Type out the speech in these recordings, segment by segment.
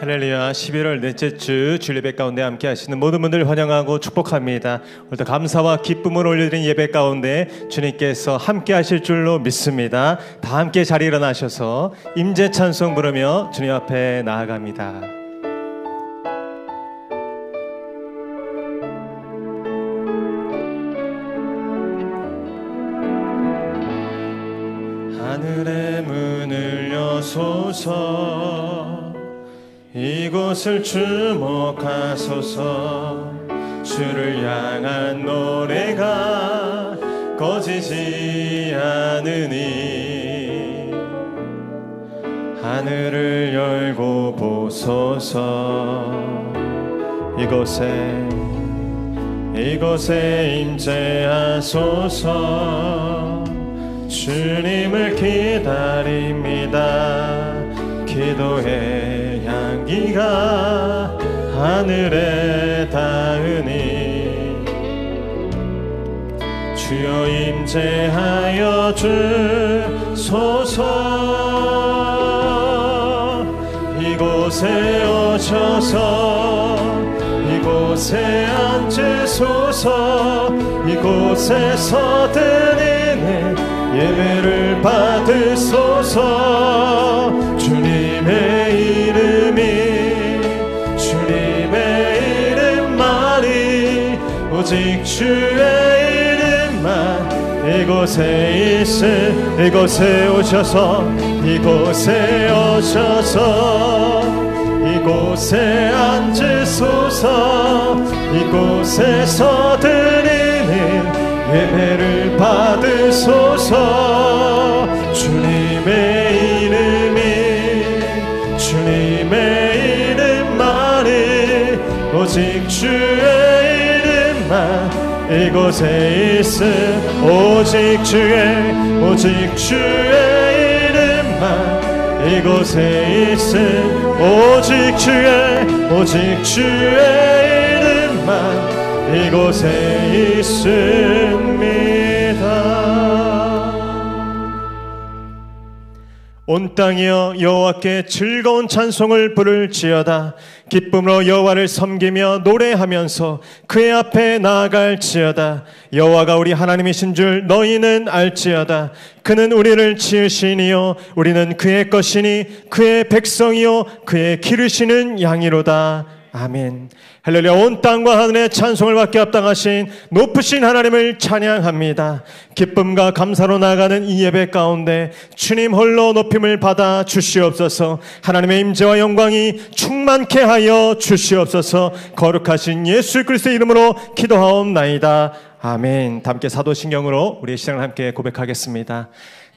할렐루야. 11월 넷째 주 주일예배 가운데 함께 하시는 모든 분들 환영하고 축복합니다. 오늘도 감사와 기쁨을 올려드린 예배 가운데 주님께서 함께 하실 줄로 믿습니다. 다 함께 자리에 일어나셔서 임재 찬송 부르며 주님 앞에 나아갑니다. 하늘의 문을 여소서, 이곳을 주목하소서. 주를 향한 노래가 꺼지지 않으니 하늘을 열고 보소서. 이곳에 임재하소서. 주님을 기다립니다. 기도의 향기가 하늘에 닿으니 주여 임재하여 주소서. 이곳에 오셔서 이곳에 앉으소서. 이곳에서 드리는 예배를 받으소서. 주님의 이름만이 오직 주의 이름만 이곳에 오셔서 이곳에 앉으소서. 이곳에서 드리는 예배를 받으소서. 주님의 이름만이 오직 주의 이름만 이곳에 오직 주의 이름만 이곳에 오직 주의 이름만 이곳에 있습니다. 온 땅이여 여호와께 즐거운 찬송을 부를지어다. 기쁨으로 여호와를 섬기며 노래하면서 그의 앞에 나아갈지어다. 여호와가 우리 하나님이신 줄 너희는 알지어다. 그는 우리를 지으시니요 우리는 그의 것이니 그의 백성이요 그의 기르시는 양이로다. 아멘. 할렐루야. 온 땅과 하늘의 찬송을 받게 합당하신 높으신 하나님을 찬양합니다. 기쁨과 감사로 나아가는 이 예배 가운데 주님 홀로 높임을 받아 주시옵소서. 하나님의 임재와 영광이 충만케 하여 주시옵소서. 거룩하신 예수 그리스도의 이름으로 기도하옵나이다. 아멘. 함께 사도신경으로 우리의 신앙을 함께 고백하겠습니다.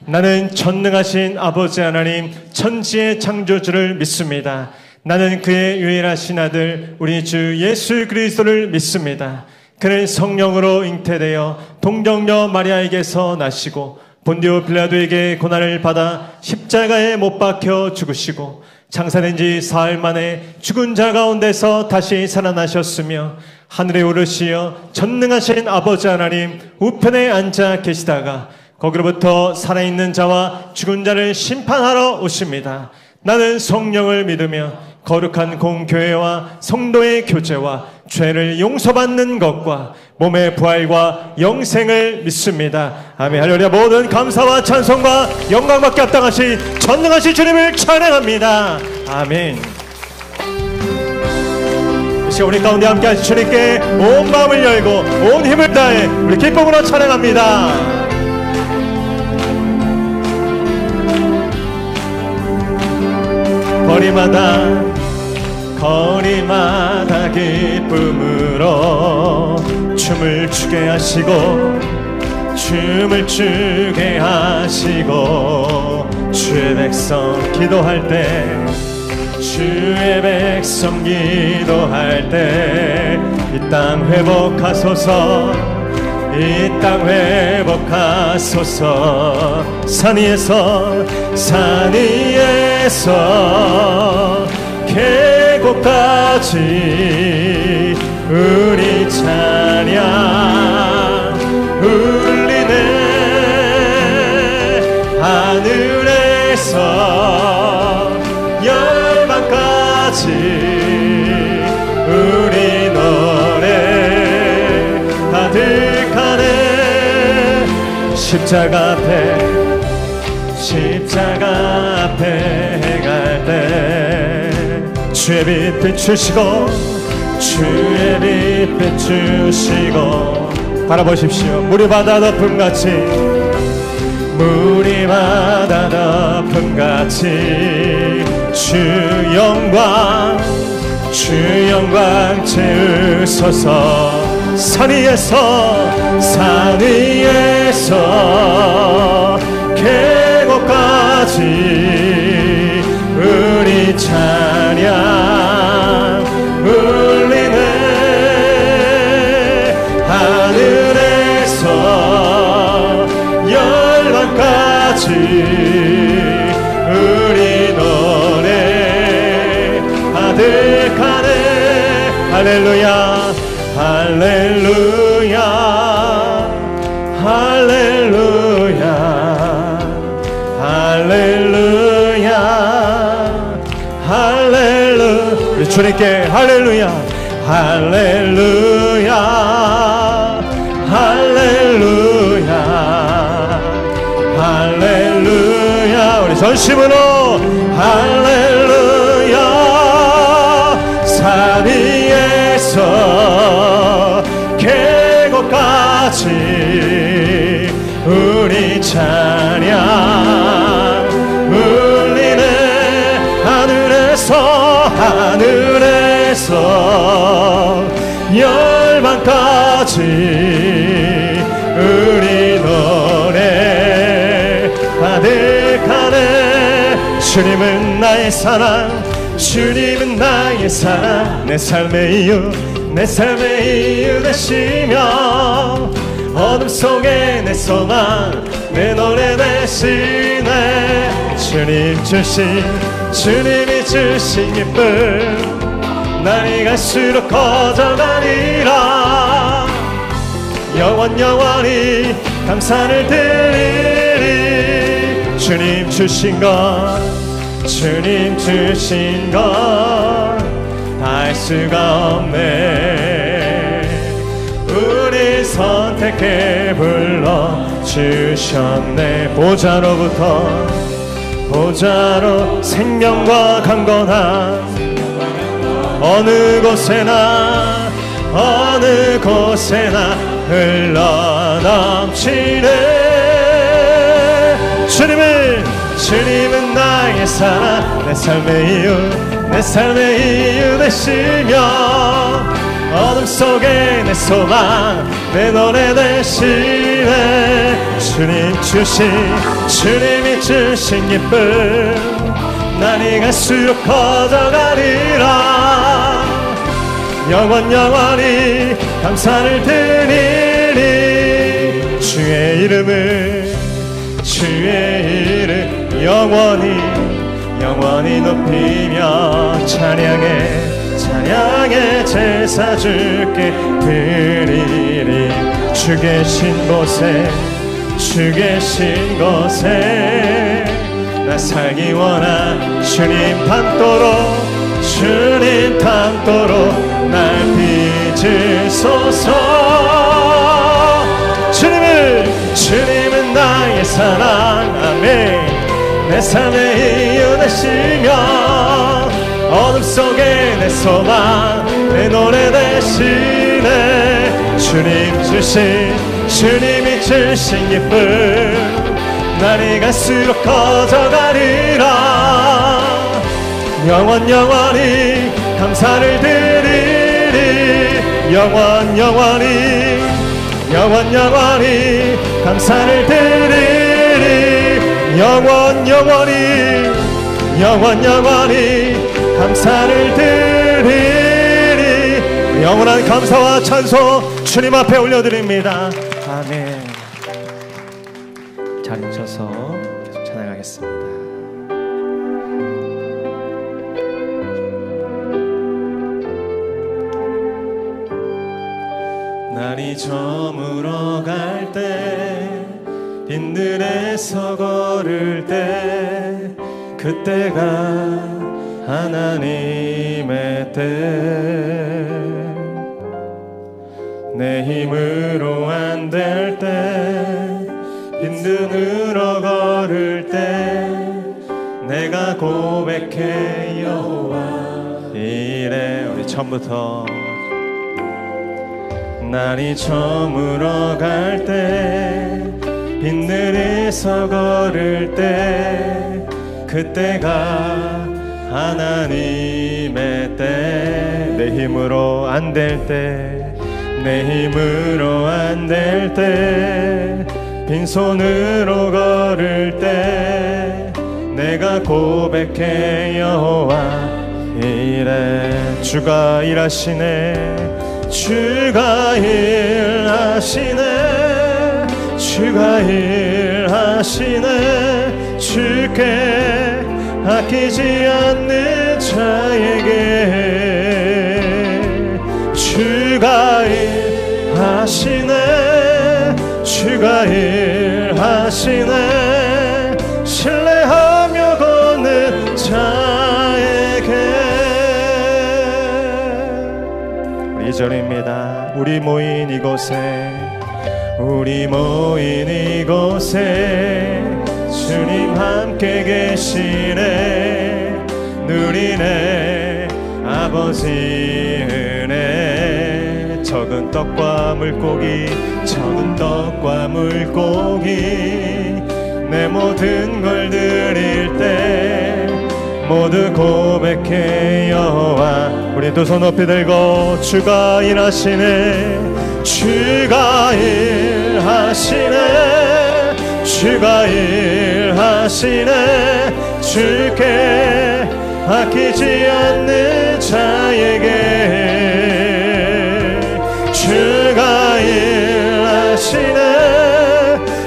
나는 전능하신 아버지 하나님 천지의 창조주를 믿습니다. 나는 그의 유일하신 아들 우리 주 예수 그리스도를 믿습니다. 그는 성령으로 잉태되어 동정녀 마리아에게서 나시고 본디오 빌라도에게 고난을 받아 십자가에 못 박혀 죽으시고 장사된 지 사흘 만에 죽은 자 가운데서 다시 살아나셨으며 하늘에 오르시어 전능하신 아버지 하나님 우편에 앉아 계시다가 거기로부터 살아있는 자와 죽은 자를 심판하러 오십니다. 나는 성령을 믿으며 거룩한 공교회와 성도의 교제와 죄를 용서받는 것과 몸의 부활과 영생을 믿습니다. 아멘. 할렐루야. 모든 감사와 찬송과 영광받게 합당하신 전능하신 주님을 찬양합니다. 아멘. 이 시간 우리 가운데 함께 하신 주님께 온 마음을 열고 온 힘을 다해 우리 기쁨으로 찬양합니다. 거리마다 기쁨으로 춤을 추게 하시고 주의 백성 기도할 때 이 땅 회복하소서. 산 위에서 계곡까지 우리 찬양 울리네. 하늘에서 열방까지 십자가 앞에 갈 때 주의 빛 비추시고 주의 빛 비추시고 바라보십시오. 물이 바다 덮음같이 물이 바다 덮음같이 주 영광 채우소서. 산 위에서 계곡까지 우리 찬양 울리네. 하늘에서 열방까지 우리 노래 아득하네. 할렐루야 할렐루야 할렐루야 할렐루야 할렐루야. 우리 주님께 할렐루야 할렐루야 할렐루야 할렐루야. 우리 전심으로 할렐루야. 산 위에서 계곡까지 우리 찬양 울리네. 하늘에서 열방까지 우리 노래 아득하네. 주님은 나의 사랑 주님은 나의 사랑 내 삶의 이유 되시며 어둠 속에 내 소망 내 노래 되시네. 주님이 주신 기쁨 날이 갈수록 커져가리라. 영원히 감사를 드리리. 주님 주신 것 알 수가 없네. 우리 선택해 불러주셨네. 보좌로 생명과 강건함 어느 곳에나 흘러넘치네. 주님은 나의 사랑 내 삶의 이유 되시며 어둠 속에 내 소망 내 노래 되시네. 주님이 주신 기쁨 날이 갈수록 커져가리라. 영원히 감사를 드리리. 주의 이름 영원히 높이며 찬양의 제사 주께 드리리. 주 계신 곳에 나 살기 원한 주님 담도록 날 빚으소서. 주님은 나의 사랑 아멘. 내 삶의 이유 되시며 어둠 속에 내 소망 내 노래 되시네. 주님이 주신 기쁨 날이 갈수록 커져가리라. 영원히 감사를 드리리. 영원히 감사를 드리리. 영원히 감사를 드리리. 영원한 감사와 찬송 주님 앞에 올려드립니다. 아멘. 자리 서서 계속 찬양하겠습니다. 날이 저물어 갈 때 빈들에서 걸을 때 그때가 하나님의 때. 내 힘으로 안 될 때 빈눈으로 걸을 때 내가 고백해 여호와 이래. 우리 처음부터 날이 저물어 갈 때 빈들에서 걸을 때 그때가 하나님의 때. 내 힘으로 안 될 때, 내 힘으로 안 될 때, 빈손으로 걸을 때 내가 고백해 여호와 이래. 주가 일하시네, 주가 일하시네, 주가 일하시네. 주께 아끼지 않는 자에게 주가 일하시네, 주가 일하시네. 신뢰하며 걷는 자에게. 2절입니다. 우리 모인 이곳에, 우리 모인 이곳에 주님 함께 계시네. 누리네 아버지 은혜. 적은 떡과 물고기, 적은 떡과 물고기, 내 모든 걸 드릴 때 모두 고백해 여호와. 우리 두 손 높이 들고 주가 일하시네, 주가 일하시네, 주가 일하시네. 주께 아끼지 않는 자에게 주가 일하시네,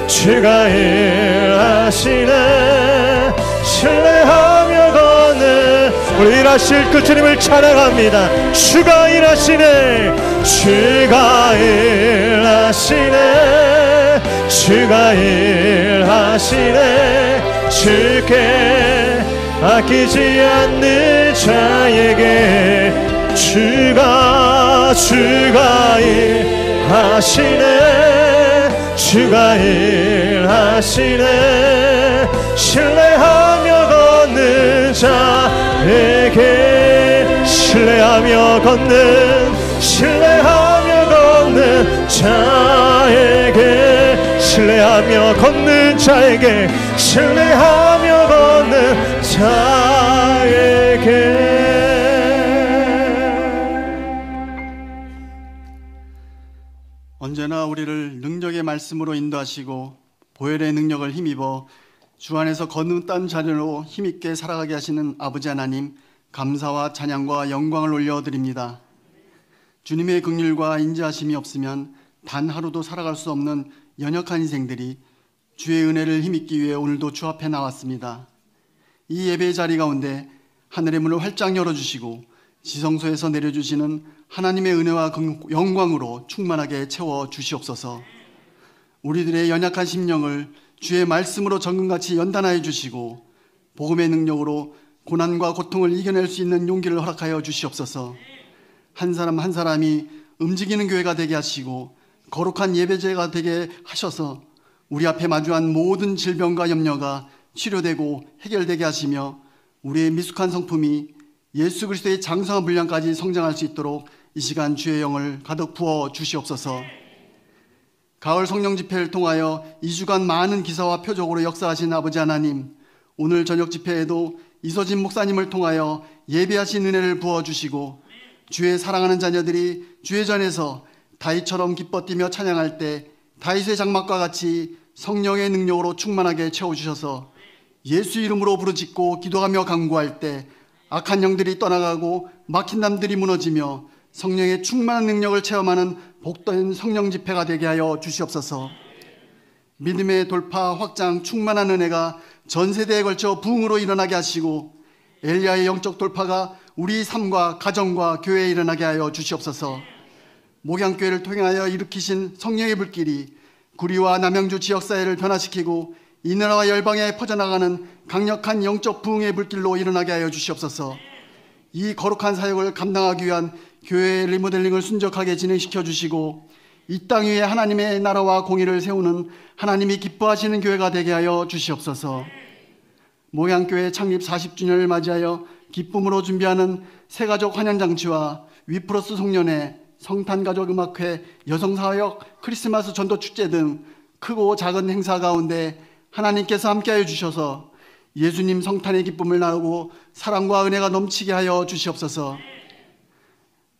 주가 일하시네. 신뢰하며 걷는 우리 일하실 그 주님을 찬양합니다. 주가 일하시네, 주가 일하시네, 주가 일하시네. 주께 아끼지 않는 자에게 주가 일하시네, 주가 일하시네. 신뢰하며 걷는 자에게, 신뢰하며 걷는, 신뢰하며 걷는 자에게, 신뢰하며 걷는 자에게, 신뢰하며 걷는 자에게. 언제나 우리를 능력의 말씀으로 인도하시고 보혈의 능력을 힘입어 주 안에서 거듭난 자녀로 힘있게 살아가게 하시는 아버지 하나님, 감사와 찬양과 영광을 올려드립니다. 주님의 긍휼과 인자하심이 없으면 단 하루도 살아갈 수 없는 연약한 인생들이 주의 은혜를 힘입기 위해 오늘도 주 앞에 나왔습니다. 이 예배의 자리 가운데 하늘의 문을 활짝 열어주시고 지성소에서 내려주시는 하나님의 은혜와 영광으로 충만하게 채워주시옵소서. 우리들의 연약한 심령을 주의 말씀으로 정금같이 연단하여 주시고 복음의 능력으로 고난과 고통을 이겨낼 수 있는 용기를 허락하여 주시옵소서. 한 사람 한 사람이 움직이는 교회가 되게 하시고 거룩한 예배제가 되게 하셔서 우리 앞에 마주한 모든 질병과 염려가 치료되고 해결되게 하시며 우리의 미숙한 성품이 예수 그리스도의 장성한 분량까지 성장할 수 있도록 이 시간 주의 영을 가득 부어 주시옵소서. 가을 성령 집회를 통하여 2주간 많은 기사와 표적으로 역사하신 아버지 하나님, 오늘 저녁 집회에도 이서진 목사님을 통하여 예배하신 은혜를 부어주시고 주의 사랑하는 자녀들이 주의 전에서 다윗처럼 기뻐 뛰며 찬양할 때 다윗의 장막과 같이 성령의 능력으로 충만하게 채워주셔서 예수 이름으로 부르짖고 기도하며 간구할 때 악한 영들이 떠나가고 막힌 담들이 무너지며 성령의 충만한 능력을 체험하는 복된 성령 집회가 되게 하여 주시옵소서. 믿음의 돌파, 확장, 충만한 은혜가 전 세대에 걸쳐 부흥으로 일어나게 하시고 엘리야의 영적 돌파가 우리 삶과 가정과 교회에 일어나게 하여 주시옵소서. 목양교회를 통하여 일으키신 성령의 불길이 구리와 남양주 지역사회를 변화시키고 이 나라와 열방에 퍼져나가는 강력한 영적 부흥의 불길로 일어나게 하여 주시옵소서. 이 거룩한 사역을 감당하기 위한 교회의 리모델링을 순적하게 진행시켜 주시고 이 땅 위에 하나님의 나라와 공의를 세우는 하나님이 기뻐하시는 교회가 되게 하여 주시옵소서. 목양교회 창립 40주년을 맞이하여 기쁨으로 준비하는 새가족 환영장치와 위플러스 송년회, 성탄가족음악회, 여성사역, 크리스마스 전도축제 등 크고 작은 행사 가운데 하나님께서 함께하여 주셔서 예수님 성탄의 기쁨을 나누고 사랑과 은혜가 넘치게 하여 주시옵소서.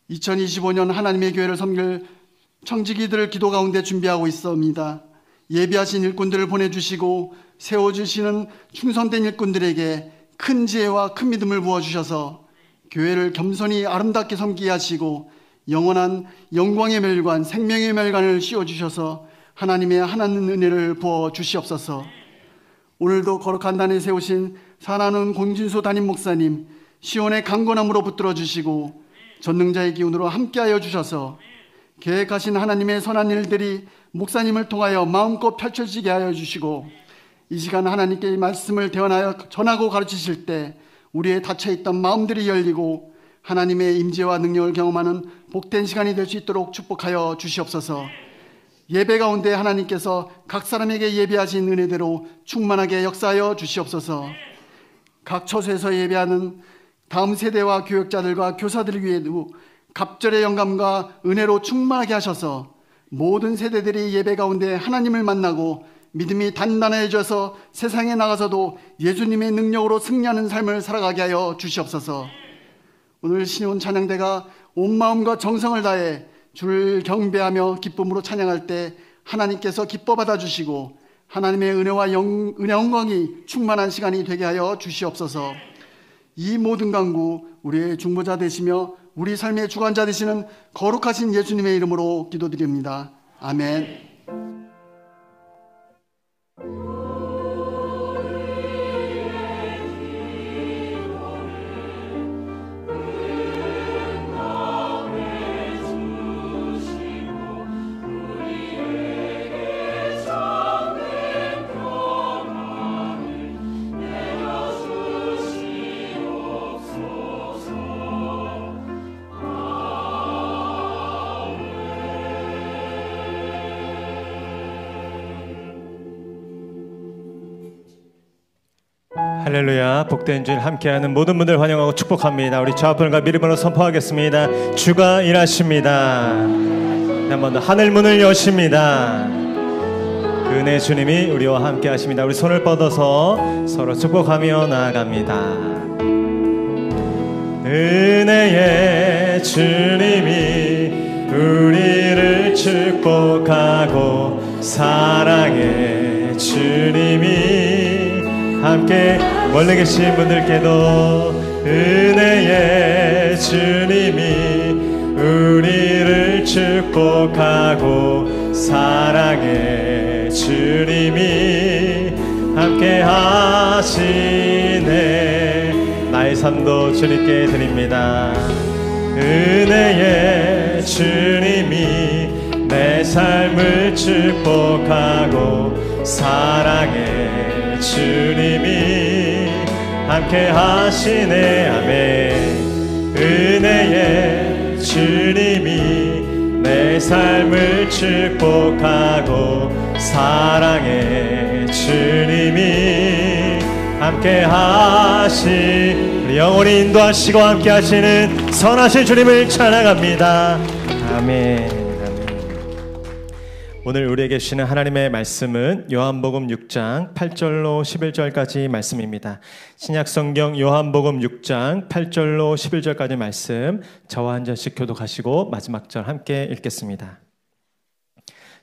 2025년 하나님의 교회를 섬길 청지기들을 기도 가운데 준비하고 있습니다. 예비하신 일꾼들을 보내주시고 세워주시는 충성된 일꾼들에게 큰 지혜와 큰 믿음을 부어주셔서 교회를 겸손히 아름답게 섬기게 하시고 영원한 영광의 멸관, 생명의 멸관을 씌워주셔서 하나님의 하나님 은혜를 부어주시옵소서. 오늘도 거룩한 단에 세우신 사랑하는 공진수 담임 목사님, 시온의 강건함으로 붙들어 주시고 전능자의 기운으로 함께하여 주셔서 계획하신 하나님의 선한 일들이 목사님을 통하여 마음껏 펼쳐지게 하여 주시고 이 시간 하나님께 말씀을 대언하여 전하고 가르치실 때 우리의 닫혀있던 마음들이 열리고 하나님의 임재와 능력을 경험하는 복된 시간이 될 수 있도록 축복하여 주시옵소서. 예배 가운데 하나님께서 각 사람에게 예배하신 은혜대로 충만하게 역사하여 주시옵소서. 각 처소에서 예배하는 다음 세대와 교역자들과 교사들을 위해도 갑절의 영감과 은혜로 충만하게 하셔서 모든 세대들이 예배 가운데 하나님을 만나고 믿음이 단단해져서 세상에 나가서도 예수님의 능력으로 승리하는 삶을 살아가게 하여 주시옵소서. 오늘 신혼 찬양대가 온 마음과 정성을 다해 주를 경배하며 기쁨으로 찬양할 때 하나님께서 기뻐 받아주시고 하나님의 은혜와 영광이 충만한 시간이 되게 하여 주시옵소서. 이 모든 간구 우리의 중보자 되시며 우리 삶의 주관자 되시는 거룩하신 예수님의 이름으로 기도드립니다. 아멘. 할렐루야. 복된 주일 함께하는 모든 분들 환영하고 축복합니다. 우리 좌편과 미리번호 선포하겠습니다. 주가 일하십니다. 한번 더 하늘 문을 여십니다. 그 은혜 주님이 우리와 함께 하십니다. 우리 손을 뻗어서 서로 축복하며 나아갑니다. 은혜의 주님이 우리를 축복하고 사랑의 주님이 함께 멀리 계신 분들께도 은혜의 주님이 우리를 축복하고 사랑의 주님이 함께 하시네. 나의 삶도 주님께 드립니다. 은혜의 주님이 내 삶을 축복하고 사랑의 주님이 함께 하시네. 아멘. 은혜의 주님이 내 삶을 축복하고 사랑의 주님이 함께 우리 영원히 인도하시고 함께 하시는 선하신 주님을 찬양합니다. 아멘. 오늘 우리에게 주시는 하나님의 말씀은 요한복음 6장 8절로 11절까지 말씀입니다. 신약성경 요한복음 6장 8절로 11절까지 말씀 저와 한 절씩 교독하시고 마지막 절 함께 읽겠습니다.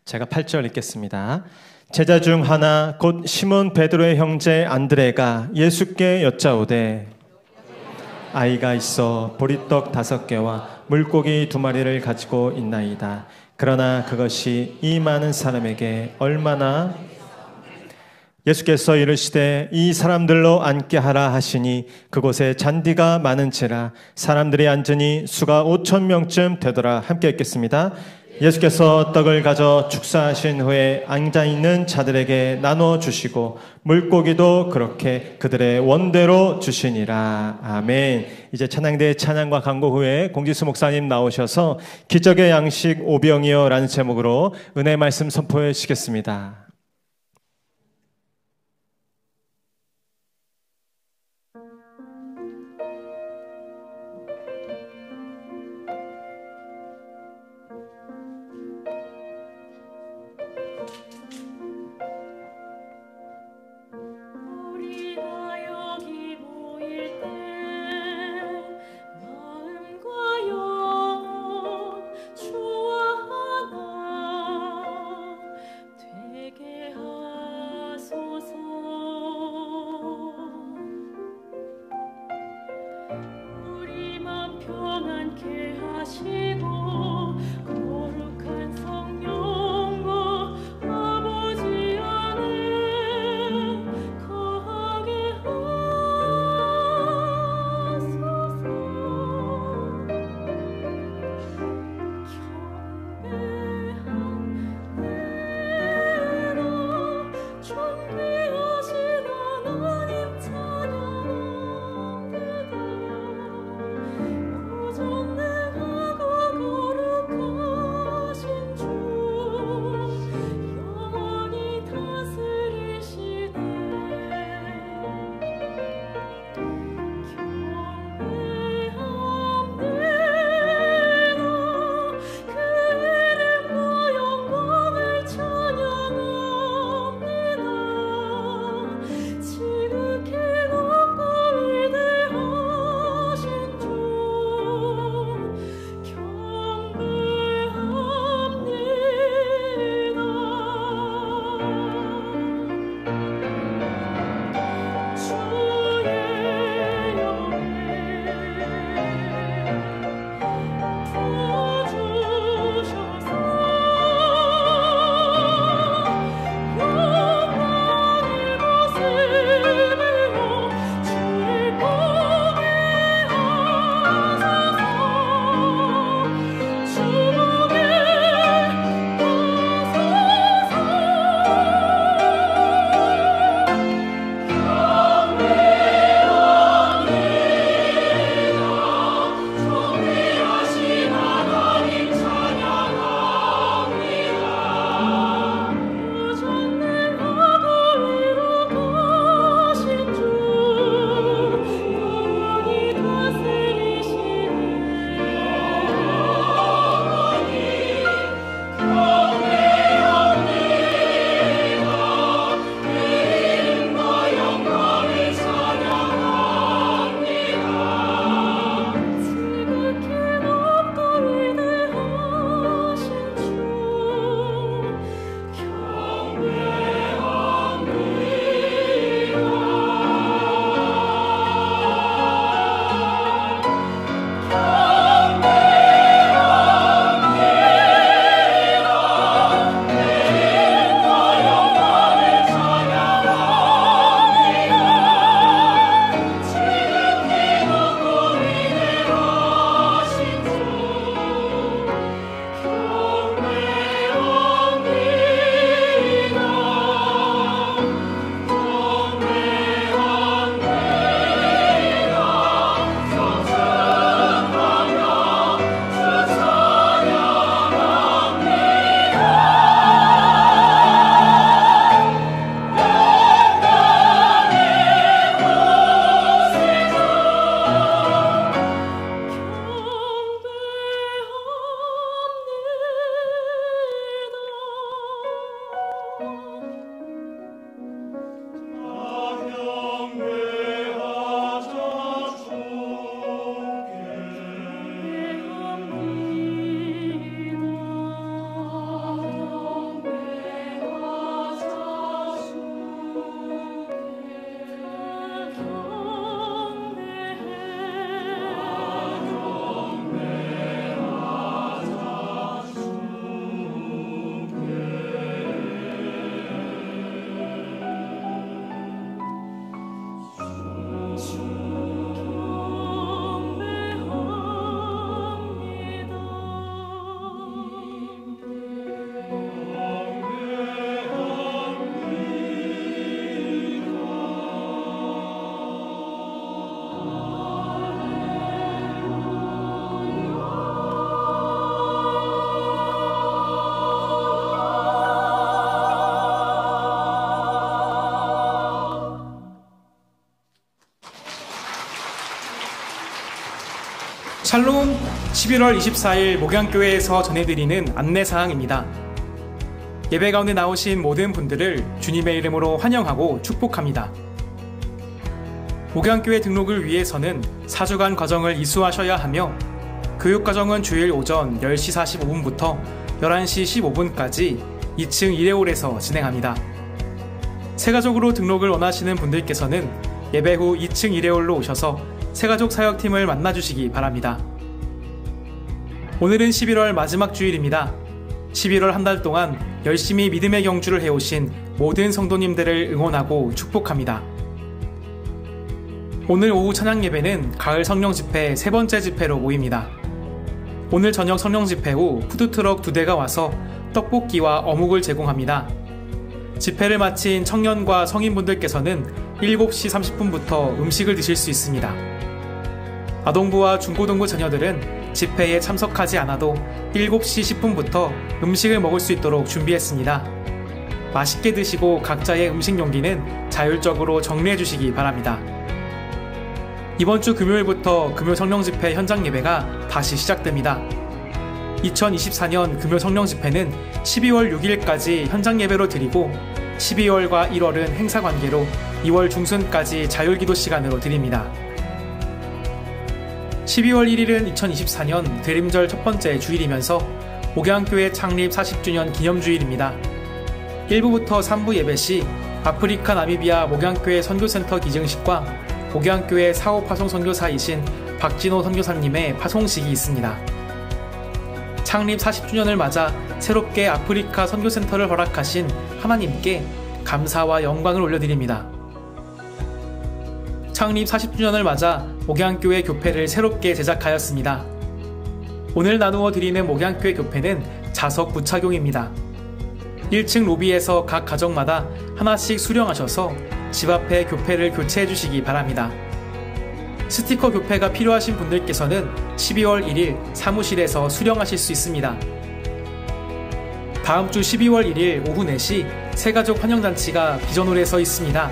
제가 8절 읽겠습니다. 제자 중 하나 곧 시몬 베드로의 형제 안드레가 예수께 여짜오되 아이가 있어 보리떡 5개와 물고기 2마리를 가지고 있나이다. 그러나 그것이 이 많은 사람에게 얼마나. 예수께서 이르시되 이 사람들로 앉게 하라 하시니 그곳에 잔디가 많은지라 사람들이 앉으니 수가 5,000명쯤 되더라. 함께 읽겠습니다. 예수께서 떡을 가져 축사하신 후에 앉아있는 자들에게 나눠주시고 물고기도 그렇게 그들의 원대로 주시니라. 아멘. 이제 찬양대의 찬양과 광고 후에 공지수 목사님 나오셔서 기적의 양식 오병이여 라는 제목으로 은혜 말씀 선포해 주시겠습니다. 존대하고 샬롬, 11월 24일 목양교회에서 전해드리는 안내사항입니다. 예배 가운데 나오신 모든 분들을 주님의 이름으로 환영하고 축복합니다. 목양교회 등록을 위해서는 4주간 과정을 이수하셔야 하며 교육과정은 주일 오전 10시 45분부터 11시 15분까지 2층 1회홀에서 진행합니다. 세가족으로 등록을 원하시는 분들께서는 예배 후 2층 1회홀로 오셔서 세가족 사역팀을 만나주시기 바랍니다. 오늘은 11월 마지막 주일입니다. 11월 한 달 동안 열심히 믿음의 경주를 해오신 모든 성도님들을 응원하고 축복합니다. 오늘 오후 찬양 예배는 가을 성령 집회 세 번째 집회로 모입니다. 오늘 저녁 성령 집회 후 푸드트럭 2대가 와서 떡볶이와 어묵을 제공합니다. 집회를 마친 청년과 성인분들께서는 7시 30분부터 음식을 드실 수 있습니다. 아동부와 중고등부 자녀들은 집회에 참석하지 않아도 7시 10분부터 음식을 먹을 수 있도록 준비했습니다. 맛있게 드시고 각자의 음식 용기는 자율적으로 정리해 주시기 바랍니다. 이번 주 금요일부터 금요 성령 집회 현장 예배가 다시 시작됩니다. 2024년 금요 성령 집회는 12월 6일까지 현장 예배로 드리고 12월과 1월은 행사 관계로 2월 중순까지 자율기도 시간으로 드립니다. 12월 1일은 2024년 대림절 첫 번째 주일이면서 목양교회 창립 40주년 기념주일입니다. 1부부터 3부 예배 시 아프리카 나미비아 목양교회 선교센터 기증식과 목양교회 사업 파송 선교사이신 박진호 선교사님의 파송식이 있습니다. 창립 40주년을 맞아 새롭게 아프리카 선교센터를 허락하신 하나님께 감사와 영광을 올려드립니다. 창립 40주년을 맞아 목양교회 교패를 새롭게 제작하였습니다. 오늘 나누어 드리는 목양교회 교패는 자석 부착용입니다. 1층 로비에서 각 가정마다 하나씩 수령하셔서 집 앞에 교패를 교체해 주시기 바랍니다. 스티커 교패가 필요하신 분들께서는 12월 1일 사무실에서 수령하실 수 있습니다. 다음 주 12월 1일 오후 4시 새가족 환영잔치가 비전홀에서 있습니다.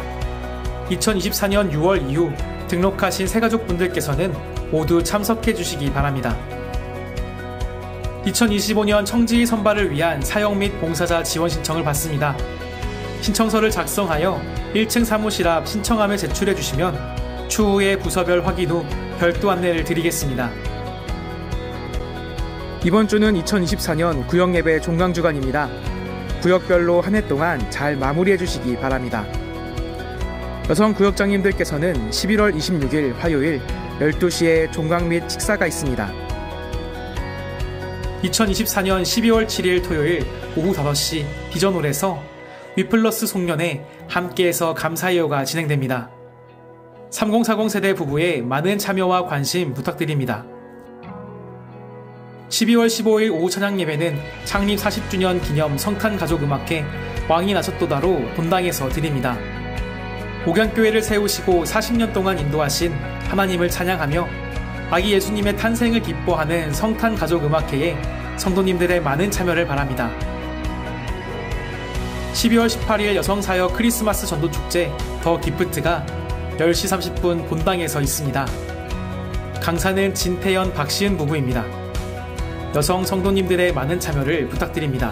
2024년 6월 이후 등록하신 새가족분들께서는 모두 참석해 주시기 바랍니다. 2025년 청지기 선발을 위한 사역 및 봉사자 지원 신청을 받습니다. 신청서를 작성하여 1층 사무실 앞 신청함을 제출해 주시면 추후에 부서별 확인 후 별도 안내를 드리겠습니다. 이번 주는 2024년 구역예배 종강주간입니다. 구역별로 한 해 동안 잘 마무리해 주시기 바랍니다. 여성 구역장님들께서는 11월 26일 화요일 12시에 종강 및 식사가 있습니다. 2024년 12월 7일 토요일 오후 5시 비전홀에서 위플러스 송년회 함께해서 감사예요가 진행됩니다. 3040 세대 부부의 많은 참여와 관심 부탁드립니다. 12월 15일 오후 찬양 예배는 창립 40주년 기념 성탄가족음악회 왕이 나섰도다로 본당에서 드립니다. 목양교회를 세우시고 40년 동안 인도하신 하나님을 찬양하며 아기 예수님의 탄생을 기뻐하는 성탄가족음악회에 성도님들의 많은 참여를 바랍니다. 12월 18일 여성사역 크리스마스 전도축제 더 기프트가 10시 30분 본당에서 있습니다. 강사는 진태연 박시은 부부입니다. 여성 성도님들의 많은 참여를 부탁드립니다.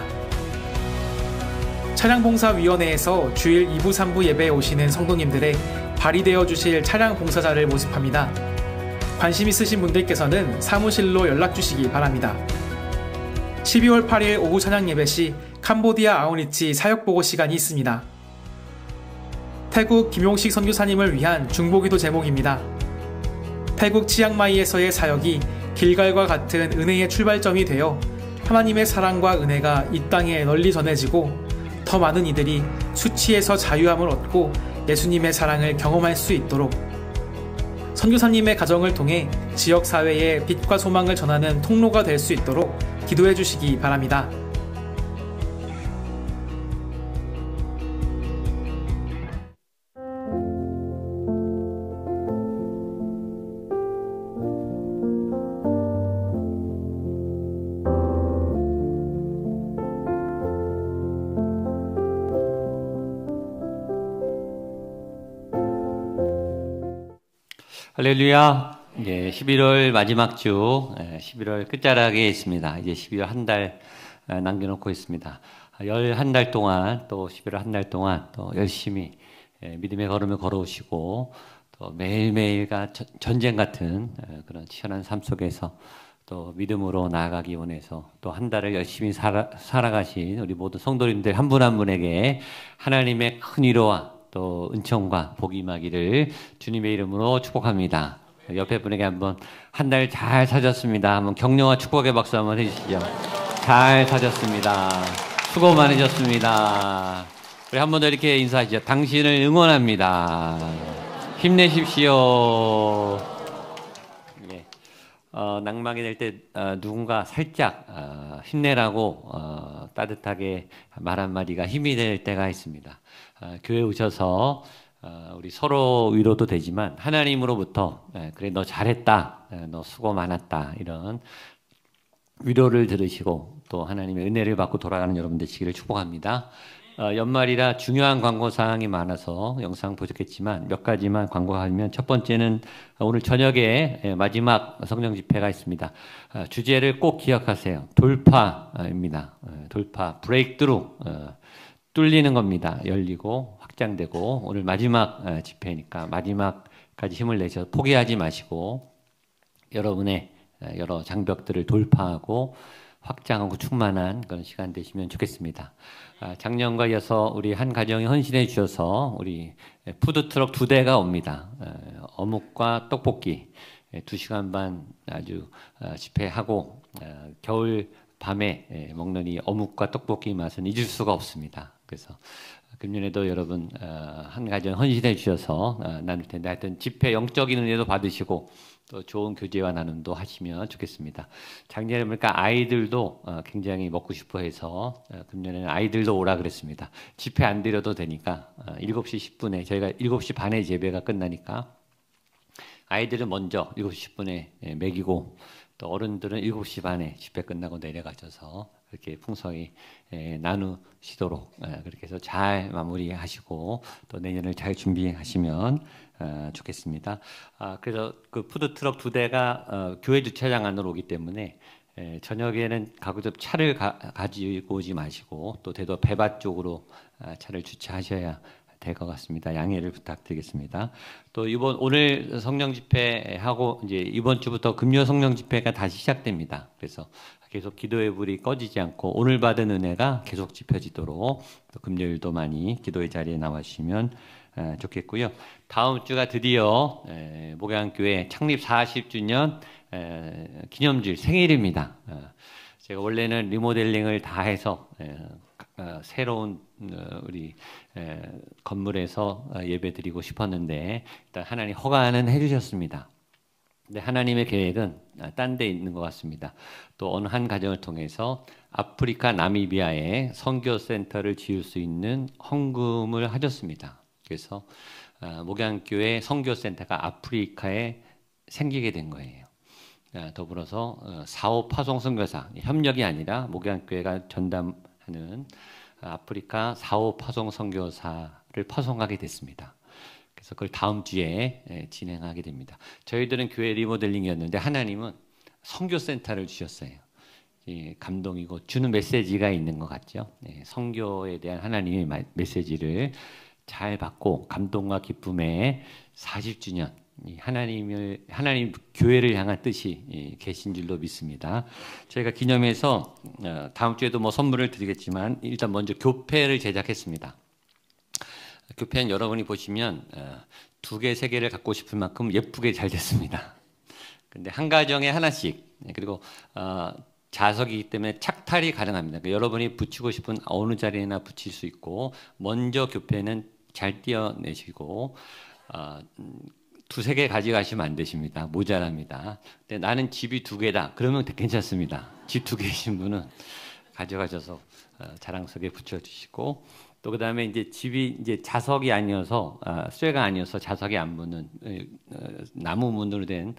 차량봉사위원회에서 주일 2부 3부 예배에 오시는 성도님들의 발휘되어 주실 차량 봉사자를 모집합니다. 관심 있으신 분들께서는 사무실로 연락 주시기 바랍니다. 12월 8일 오후 찬양 예배 시 캄보디아 아우니치 사역보고 시간이 있습니다. 태국 김용식 선교사님을 위한 중보기도 제목입니다. 태국 치앙마이에서의 사역이 길갈과 같은 은혜의 출발점이 되어 하나님의 사랑과 은혜가 이 땅에 널리 전해지고 더 많은 이들이 수치에서 자유함을 얻고 예수님의 사랑을 경험할 수 있도록 선교사님의 가정을 통해 지역사회에 빛과 소망을 전하는 통로가 될 수 있도록 기도해 주시기 바랍니다. 할렐루야. 이제 11월 마지막 주, 11월 끝자락에 있습니다. 이제 12월 한 달 남겨놓고 있습니다. 11달 동안, 또 11월 한 달 동안 또 열심히 믿음의 걸음을 걸어오시고, 또 매일매일가 전쟁 같은 그런 치열한 삶 속에서 또 믿음으로 나아가기 원해서 또 한 달을 열심히 살아가신 우리 모든 성도님들 한 분 한 분에게 하나님의 큰 위로와 또 은총과 복이 임하기를 주님의 이름으로 축복합니다. 옆에 분에게 한번 한 달 잘 사셨습니다. 한번 격려와 축복의 박수 한번 해주시죠. 잘 사셨습니다. 수고 많으셨습니다. 우리 한 번 더 이렇게 인사하시죠. 당신을 응원합니다. 힘내십시오. 예. 낭망이 될 때 누군가 살짝 힘내라고 따뜻하게 말 한마디가 힘이 될 때가 있습니다. 교회 오셔서 우리 서로 위로도 되지만 하나님으로부터 그래 너 잘했다, 너 수고 많았다 이런 위로를 들으시고 또 하나님의 은혜를 받고 돌아가는 여러분 되시기를 축복합니다. 연말이라 중요한 광고사항이 많아서 영상 보셨겠지만 몇 가지만 광고하면, 첫 번째는 오늘 저녁에 마지막 성령 집회가 있습니다. 주제를 꼭 기억하세요. 돌파입니다. 돌파, 브레이크트루, 뚫리는 겁니다. 열리고 확장되고, 오늘 마지막 집회니까 마지막까지 힘을 내셔서 포기하지 마시고 여러분의 여러 장벽들을 돌파하고 확장하고 충만한 그런 시간 되시면 좋겠습니다. 작년과 이어서 우리 한 가정이 헌신해 주셔서 우리 푸드트럭 2대가 옵니다. 어묵과 떡볶이 2시간 반 아주 집회하고 겨울 밤에 먹는 이 어묵과 떡볶이 맛은 잊을 수가 없습니다. 그래서 금년에도 여러분 한 가정 헌신해 주셔서 나눌 텐데, 하여튼 집회 영적인 은혜도 받으시고 또 좋은 교제와 나눔도 하시면 좋겠습니다. 작년에 보니까 아이들도 굉장히 먹고 싶어 해서 금년에는 아이들도 오라 그랬습니다. 집회 안 드려도 되니까 7시 10분에 저희가 7시 반에 예배가 끝나니까 아이들은 먼저 7시 10분에 먹이고 또 어른들은 7시 반에 집회 끝나고 내려가셔서 그렇게 풍성히 나누시도록 그렇게 해서 잘 마무리하시고 또 내년을 잘 준비하시면 좋겠습니다. 그래서 그 푸드트럭 2대가 교회 주차장 안으로 오기 때문에 저녁에는 가급적 차를 가지고 오지 마시고 또 되도 배밭 쪽으로 차를 주차하셔야 될 것 같습니다. 양해를 부탁드리겠습니다. 또 오늘 성령 집회하고 이제 이번 주부터 금요 성령 집회가 다시 시작됩니다. 그래서 계속 기도의 불이 꺼지지 않고 오늘 받은 은혜가 계속 지펴지도록 또 금요일도 많이 기도의 자리에 나와주시면 좋겠고요. 다음 주가 드디어 목양교회 창립 40주년 기념주일 생일입니다. 제가 원래는 리모델링을 다 해서 새로운 우리 건물에서 예배드리고 싶었는데 일단 하나님 허가는 해주셨습니다. 근데 하나님의 계획은 딴 데 있는 것 같습니다. 또 어느 한 가정을 통해서 아프리카 나미비아에 선교센터를 지을 수 있는 헌금을 하셨습니다. 그래서 목양교회 선교센터가 아프리카에 생기게 된 거예요. 더불어서 4호 파송 선교사 협력이 아니라 목양교회가 전담하는 아프리카 4호 파송 선교사를 파송하게 됐습니다. 그래서 그걸 다음 주에 진행하게 됩니다. 저희들은 교회 리모델링이었는데 하나님은 선교센터를 주셨어요. 감동이고 주는 메시지가 있는 것 같죠. 선교에 대한 하나님의 메시지를 잘 받고 감동과 기쁨의 40주년 하나님 교회를 향한 뜻이 계신 줄로 믿습니다. 저희가 기념해서 다음 주에도 뭐 선물을 드리겠지만 일단 먼저 교패를 제작했습니다. 교패는 여러분이 보시면 2개, 3개를 갖고 싶을 만큼 예쁘게 잘 됐습니다. 근데 한 가정에 하나씩, 그리고 자석이기 때문에 착탈이 가능합니다. 그러니까 여러분이 붙이고 싶은 어느 자리에나 붙일 수 있고, 먼저 교패는 잘 띄어내시고 2-3개 가져가시면 안 되십니다. 모자랍니다. 근데 나는 집이 2개다. 그러면 괜찮습니다. 집 2개이신 분은 가져가셔서 자랑 속에 붙여주시고, 또 그 다음에 이제 집이 이제 자석이 아니어서 쇠가 아니어서 자석이 안 붙는 나무 문으로 된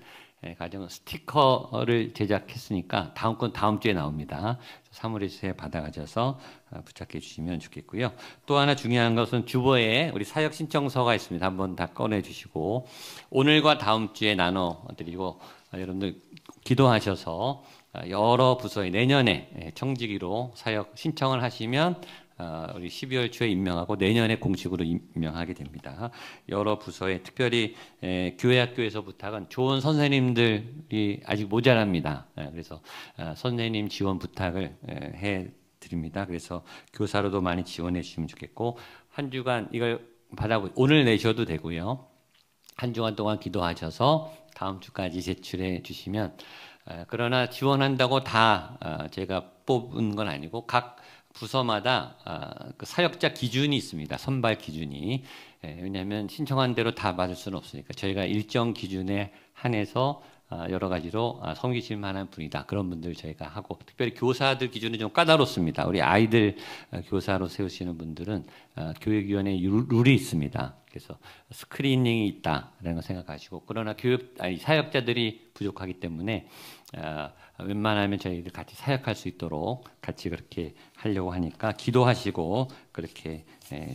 가정 스티커를 제작했으니까 다음 건 다음 주에 나옵니다. 사무실에 받아가셔서 부착해 주시면 좋겠고요. 또 하나 중요한 것은 주보에 우리 사역 신청서가 있습니다. 한번 다 꺼내 주시고 오늘과 다음 주에 나눠 드리고 여러분들 기도하셔서 여러 부서에 내년에 청지기로 사역 신청을 하시면 우리 12월 초에 임명하고 내년에 공식으로 임명하게 됩니다. 여러 부서에 특별히 교회학교에서 부탁은 좋은 선생님들이 아직 모자랍니다. 그래서 선생님 지원 부탁을 해 드립니다. 그래서 교사로도 많이 지원해 주시면 좋겠고 한 주간 이걸 오늘 내셔도 되고요. 한 주간 동안 기도하셔서 다음 주까지 제출해 주시면 그러나 지원한다고 다 제가 뽑은 건 아니고 각 부서마다 그 사역자 기준이 있습니다. 선발 기준이. 왜냐하면 신청한 대로 다 받을 수는 없으니까 저희가 일정 기준에 한해서 여러 가지로 섬기실 만한 분이다. 그런 분들 저희가 하고 특별히 교사들 기준은 좀 까다롭습니다. 우리 아이들 교사로 세우시는 분들은 교육위원회 룰이 있습니다. 그래서 스크리닝이 있다라는 걸 생각하시고 그러나 사역자들이 부족하기 때문에 웬만하면 저희들 같이 사역할 수 있도록 같이 그렇게 하려고 하니까 기도하시고 그렇게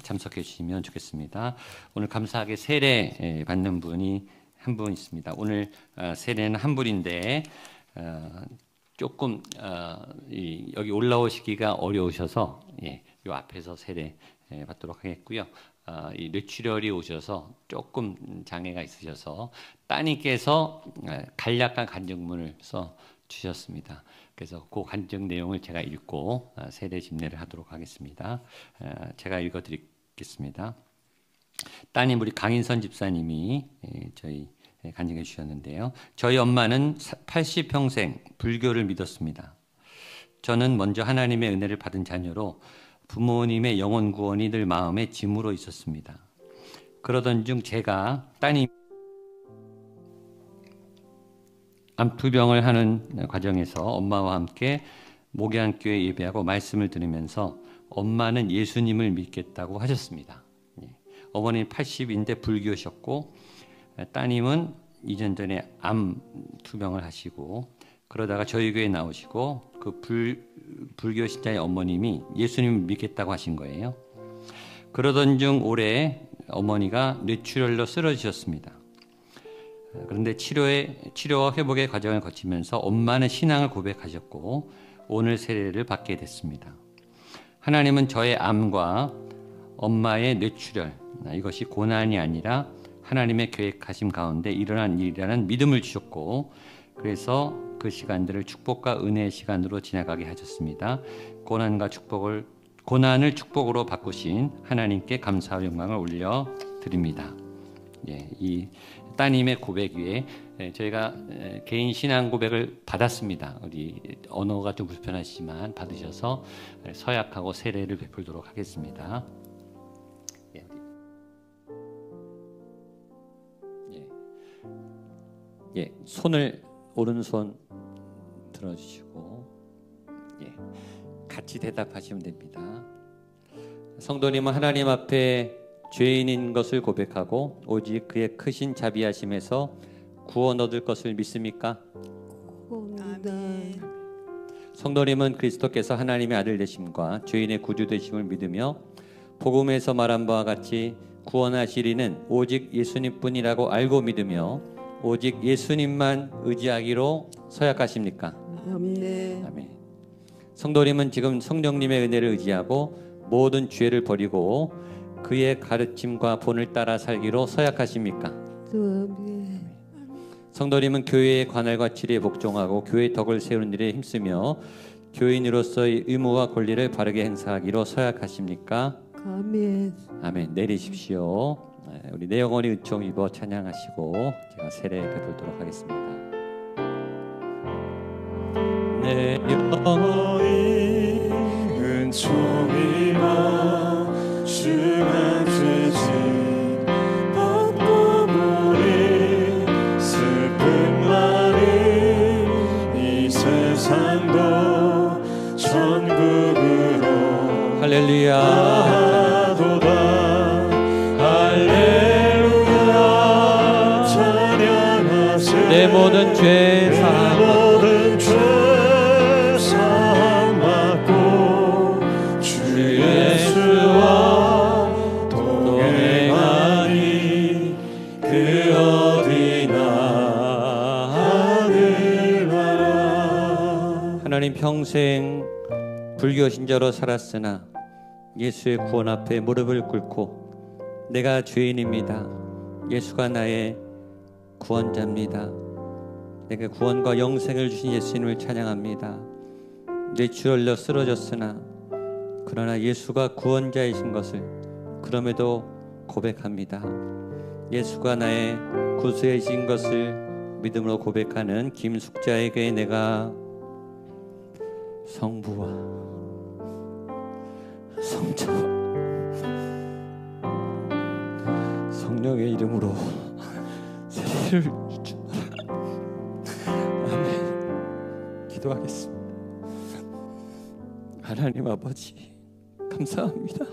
참석해 주시면 좋겠습니다. 오늘 감사하게 세례 받는 분이 한 분 있습니다. 오늘 세례는 한 분인데 조금 여기 올라오시기가 어려우셔서 요 앞에서 세례 받도록 하겠고요. 이 뇌출혈이 오셔서 조금 장애가 있으셔서 따님께서 간략한 간증문을 써 주셨습니다. 그래서 그 간증 내용을 제가 읽고 세례 집례를 하도록 하겠습니다. 제가 읽어드리겠습니다. 따님 우리 강인선 집사님이 저희 간증해 주셨는데요. 저희 엄마는 80평생 불교를 믿었습니다. 저는 먼저 하나님의 은혜를 받은 자녀로 부모님의 영혼 구원이 늘 마음에 짐으로 있었습니다. 그러던 중 제가 따님 암투병을 하는 과정에서 엄마와 함께 목양교회 예배하고 말씀을 들으면서 엄마는 예수님을 믿겠다고 하셨습니다. 어머니는 80인데 불교셨고 따님은 이전 전에 암투병을 하시고 그러다가 저희 교회에 나오시고 그 불교 신자의 어머님이 예수님을 믿겠다고 하신 거예요. 그러던 중 올해 어머니가 뇌출혈로 쓰러지셨습니다. 그런데 치료와 회복의 과정을 거치면서 엄마는 신앙을 고백하셨고 오늘 세례를 받게 됐습니다. 하나님은 저의 암과 엄마의 뇌출혈 이것이 고난이 아니라 하나님의 계획하심 가운데 일어난 일이라는 믿음을 주셨고 그래서 그 시간들을 축복과 은혜의 시간으로 지나가게 하셨습니다. 고난을 축복으로 바꾸신 하나님께 감사와 영광을 올려드립니다. 이 따님의 고백 위에 저희가 개인 신앙 고백을 받았습니다. 우리 언어가 좀 불편하시지만 받으셔서 서약하고 세례를 베풀도록 하겠습니다. 손을 오른손 들어주시고 같이 대답하시면 됩니다. 성도님은 하나님 앞에 죄인인 것을 고백하고 오직 그의 크신 자비하심에서 구원 얻을 것을 믿습니까? 아멘. 성도님은 그리스도께서 하나님의 아들 되심과 죄인의 구주 되심을 믿으며 복음에서 말한 바와 같이 구원하시리는 오직 예수님뿐이라고 알고 믿으며 오직 예수님만 의지하기로 서약하십니까? 아멘. 아멘. 성도님은 지금 성령님의 은혜를 의지하고 모든 죄를 버리고 그의 가르침과 본을 따라 살기로 서약하십니까? 아멘. 성도님은 교회의 관할과 치리에 복종하고 교회의 덕을 세우는 일에 힘쓰며 교인으로서의 의무와 권리를 바르게 행사하기로 서약하십니까? 아멘. 아멘. 내리십시오. 우리 내 영혼이 은총 입어 찬양하시고 제가 세례 베풀도록 하겠습니다. 내 영혼이 은총 입어 주가 죄진 받고 보니 슬픈 말이 이 세상도 천국으로 할렐루야. 할렐루야 찬양하세 내 모든 죄 사함 받고 주 예수와 동행하니 그 어디나 하늘나라. 하나님, 평생 불교 신자로 살았으나 예수의 구원 앞에 무릎을 꿇고 내가 죄인입니다, 예수가 나의 구원자입니다, 내게 구원과 영생을 주신 예수님을 찬양합니다. 뇌출혈로 쓰러졌으나 그러나 예수가 구원자이신 것을 그럼에도 고백합니다. 예수가 나의 구수이신 것을 믿음으로 고백하는 김숙자에게 내가 성부와 성자와 성령의 이름으로 세례를 주노라. 아멘. 기도하겠습니다. 하나님 아버지, 감사합니다.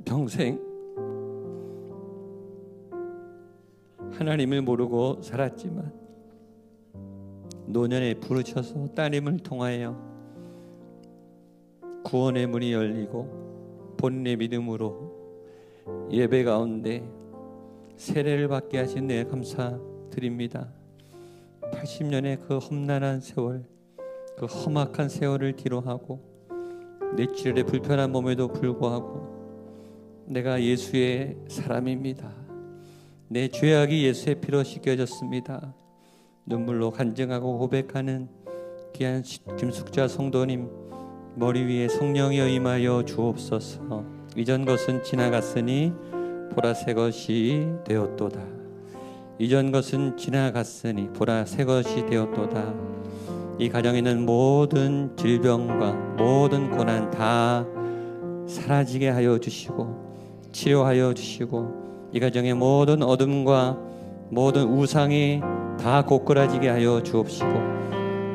평생 하나님을 모르고 살았지만 노년에 부르셔서 따님을 통하여 구원의 문이 열리고 본인의 믿음으로 예배 가운데 세례를 받게 하신 데 감사드립니다. 80년의 그 험난한 세월, 그 험악한 세월을 뒤로하고 뇌출혈의 불편한 몸에도 불구하고 내가 예수의 사람입니다, 내 죄악이 예수의 피로 씻겨졌습니다, 눈물로 간증하고 고백하는 귀한 김숙자 성도님 머리 위에 성령이여 임하여 주옵소서. 이전 것은 지나갔으니 보라 새 것이 되었도다. 이전 것은 지나갔으니 보라 새 것이 되었도다. 이 가정에 있는 모든 질병과 모든 고난 다 사라지게 하여 주시고 치료하여 주시고 이 가정의 모든 어둠과 모든 우상이 다 고꾸라지게 하여 주옵시고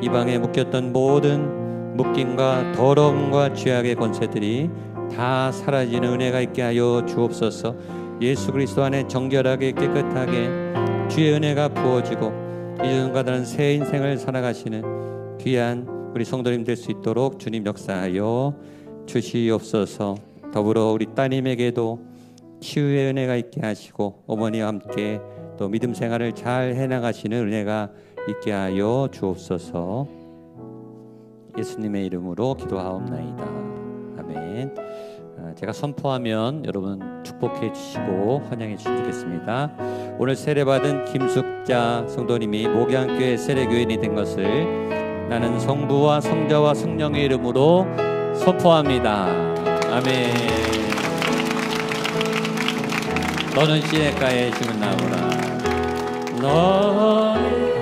이 방에 묶였던 모든 묶임과 더러움과 죄악의 권세들이 다 사라지는 은혜가 있게 하여 주옵소서. 예수 그리스도 안에 정결하게 깨끗하게 주의 은혜가 부어지고 이전과 다른 새 인생을 살아가시는 귀한 우리 성도님 될 수 있도록 주님 역사하여 주시옵소서. 더불어 우리 따님에게도 치유의 은혜가 있게 하시고 어머니와 함께 또 믿음 생활을 잘 해나가시는 은혜가 있게 하여 주옵소서. 예수님의 이름으로 기도하옵나이다. 아멘. 제가 선포하면 여러분 축복해 주시고 환영해 주시겠습니다. 오늘 세례받은 김숙자 성도님이 목양교회 세례교인이 된 것을 나는 성부와 성자와 성령의 이름으로 선포합니다. 아멘. 너는 시냇가에 심은 나무라. 너는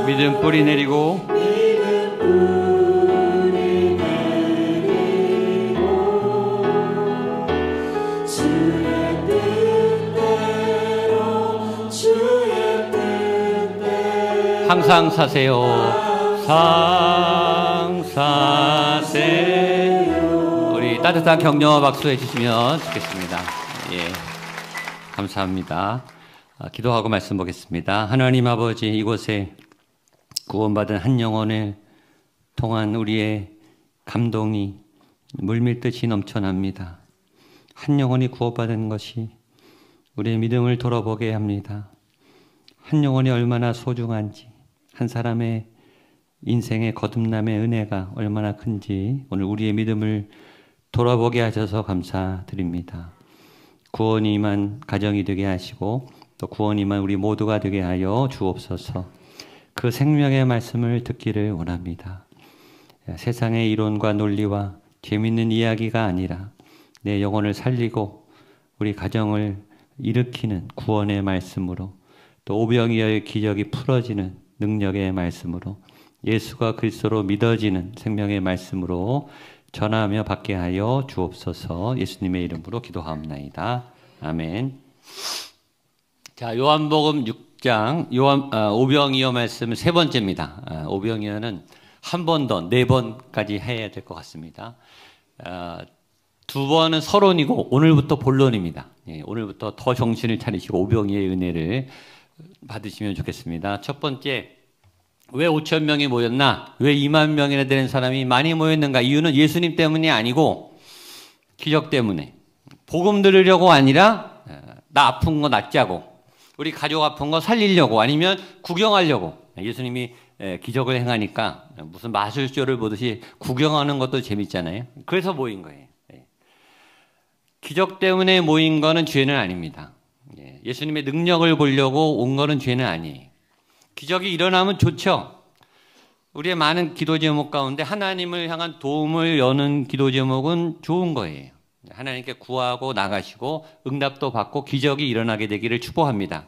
믿음 뿌리 내리고 항상 사세요. 상사세요. 우리 따뜻한 격려와 박수 해주시면 좋겠습니다. 예, 감사합니다. 기도하고 말씀 보겠습니다. 하나님 아버지, 이곳에 구원받은 한 영혼을 통한 우리의 감동이 물밀듯이 넘쳐납니다. 한 영혼이 구원받은 것이 우리의 믿음을 돌아보게 합니다. 한 영혼이 얼마나 소중한지, 한 사람의 인생의 거듭남의 은혜가 얼마나 큰지 오늘 우리의 믿음을 돌아보게 하셔서 감사드립니다. 구원이 임한 가정이 되게 하시고 또 구원이 임한 우리 모두가 되게 하여 주옵소서. 그 생명의 말씀을 듣기를 원합니다. 세상의 이론과 논리와 재밌는 이야기가 아니라 내 영혼을 살리고 우리 가정을 일으키는 구원의 말씀으로 또 오병이어의 기적이 풀어지는 능력의 말씀으로 예수가 그리스도로 믿어지는 생명의 말씀으로 전하며 받게 하여 주옵소서. 예수님의 이름으로 기도하옵나이다. 아멘. 자, 요한복음 6장 오병이어 말씀 세 번째입니다. 오병이어는 한 번 더, 네 번까지 해야 될 것 같습니다. 두 번은 서론이고 오늘부터 본론입니다. 예, 오늘부터 더 정신을 차리시고 오병이어의 은혜를 받으시면 좋겠습니다. 첫 번째, 왜 5천 명이 모였나? 왜 2만 명이나 되는 사람이 많이 모였는가? 이유는 예수님 때문이 아니고 기적 때문에. 복음 들으려고 아니라 나 아픈 거 낫자고, 우리 가족 아픈 거 살리려고, 아니면 구경하려고. 예수님이 기적을 행하니까 무슨 마술쇼를 보듯이 구경하는 것도 재밌잖아요. 그래서 모인 거예요. 기적 때문에 모인 거는 죄는 아닙니다. 예수님의 능력을 보려고 온 거는 죄는 아니에요. 기적이 일어나면 좋죠. 우리의 많은 기도 제목 가운데 하나님을 향한 도움을 여는 기도 제목은 좋은 거예요. 하나님께 구하고 나가시고 응답도 받고 기적이 일어나게 되기를 축복합니다.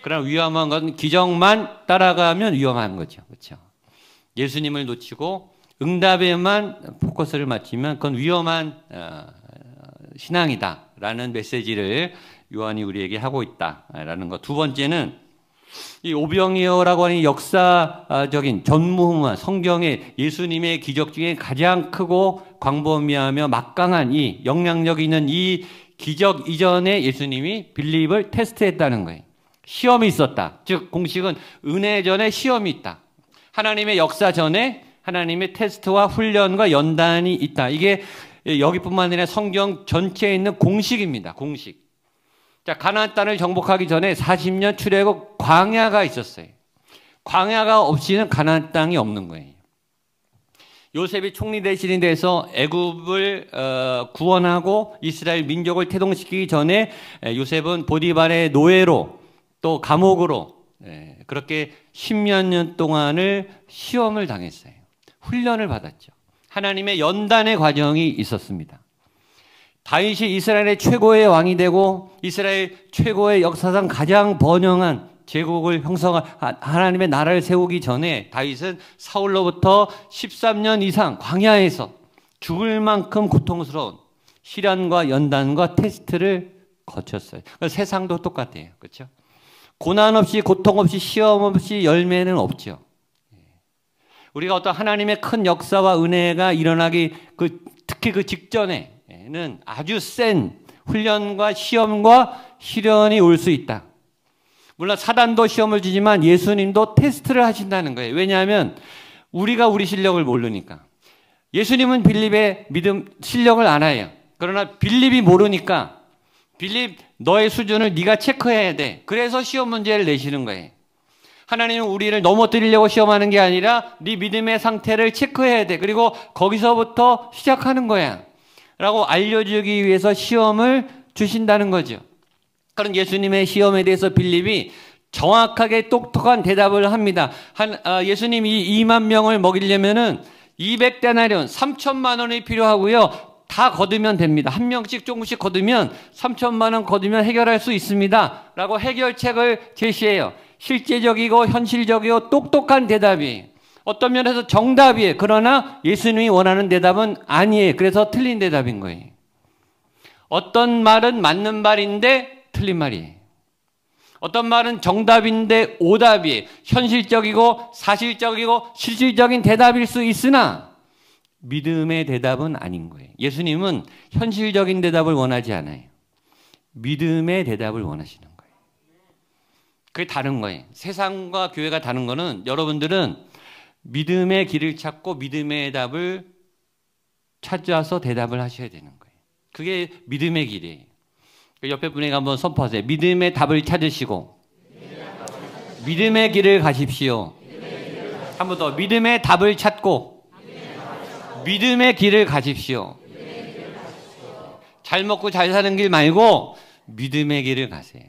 그러나 위험한 건 기적만 따라가면 위험한 거죠. 그렇죠? 예수님을 놓치고 응답에만 포커스를 맞추면 그건 위험한 신앙이다라는 메시지를 요한이 우리에게 하고 있다라는 것. 두 번째는 이 오병이어라고 하는 역사적인 전무후무한 성경의 예수님의 기적 중에 가장 크고 광범위하며 막강한 이 영향력 있는 이 기적 이전에 예수님이 빌립을 테스트했다는 거예요. 시험이 있었다. 즉 공식은 은혜 전에 시험이 있다. 하나님의 역사 전에 하나님의 테스트와 훈련과 연단이 있다. 이게 여기뿐만 아니라 성경 전체에 있는 공식입니다. 공식. 자, 가나안 땅을 정복하기 전에 40년 출애굽 광야가 있었어요. 광야가 없이는 가나안 땅이 없는 거예요. 요셉이 총리 대신이 돼서 애굽을 구원하고 이스라엘 민족을 태동시키기 전에 요셉은 보디발의 노예로 또 감옥으로 그렇게 10몇 년 동안을 시험을 당했어요. 훈련을 받았죠. 하나님의 연단의 과정이 있었습니다. 다윗이 이스라엘의 최고의 왕이 되고 이스라엘 최고의 역사상 가장 번영한 제국을 형성한 하나님의 나라를 세우기 전에 다윗은 사울로부터 13년 이상 광야에서 죽을 만큼 고통스러운 시련과 연단과 테스트를 거쳤어요. 세상도 똑같아요. 그렇죠? 고난 없이 고통 없이 시험 없이 열매는 없죠. 우리가 어떤 하나님의 큰 역사와 은혜가 일어나기 특히 그 직전에는 아주 센 훈련과 시험과 시련이 올 수 있다. 물론 사단도 시험을 주지만 예수님도 테스트를 하신다는 거예요. 왜냐하면 우리가 우리 실력을 모르니까. 예수님은 빌립의 믿음 실력을 알아요. 그러나 빌립이 모르니까 빌립 너의 수준을 네가 체크해야 돼. 그래서 시험 문제를 내시는 거예요. 하나님은 우리를 넘어뜨리려고 시험하는 게 아니라 네 믿음의 상태를 체크해야 돼. 그리고 거기서부터 시작하는 거야 라고 알려주기 위해서 시험을 주신다는 거죠. 그런 예수님의 시험에 대해서 빌립이 정확하게 똑똑한 대답을 합니다. 예수님이 2만 명을 먹이려면은 200데나리온 3천만 원이 필요하고요. 다 거두면 됩니다. 한 명씩 조금씩 거두면 3천만 원 거두면 해결할 수 있습니다. 라고 해결책을 제시해요. 실제적이고 현실적이고 똑똑한 대답이에요. 어떤 면에서 정답이에요. 그러나 예수님이 원하는 대답은 아니에요. 그래서 틀린 대답인 거예요. 어떤 말은 맞는 말인데 틀린 말이에요. 어떤 말은 정답인데 오답이에요. 현실적이고 사실적이고 실질적인 대답일 수 있으나 믿음의 대답은 아닌 거예요. 예수님은 현실적인 대답을 원하지 않아요. 믿음의 대답을 원하시는 거예요. 그게 다른 거예요. 세상과 교회가 다른 거는 여러분들은 믿음의 길을 찾고 믿음의 답을 찾아서 대답을 하셔야 되는 거예요. 그게 믿음의 길이에요. 옆에 분에게 한번 선포하세요. 믿음의 답을 찾으시고 믿음의 길을 가십시오. 한 번 더. 믿음의 답을 찾고 믿음의 길을 가십시오. 잘 먹고 잘 사는 길 말고 믿음의 길을 가세요.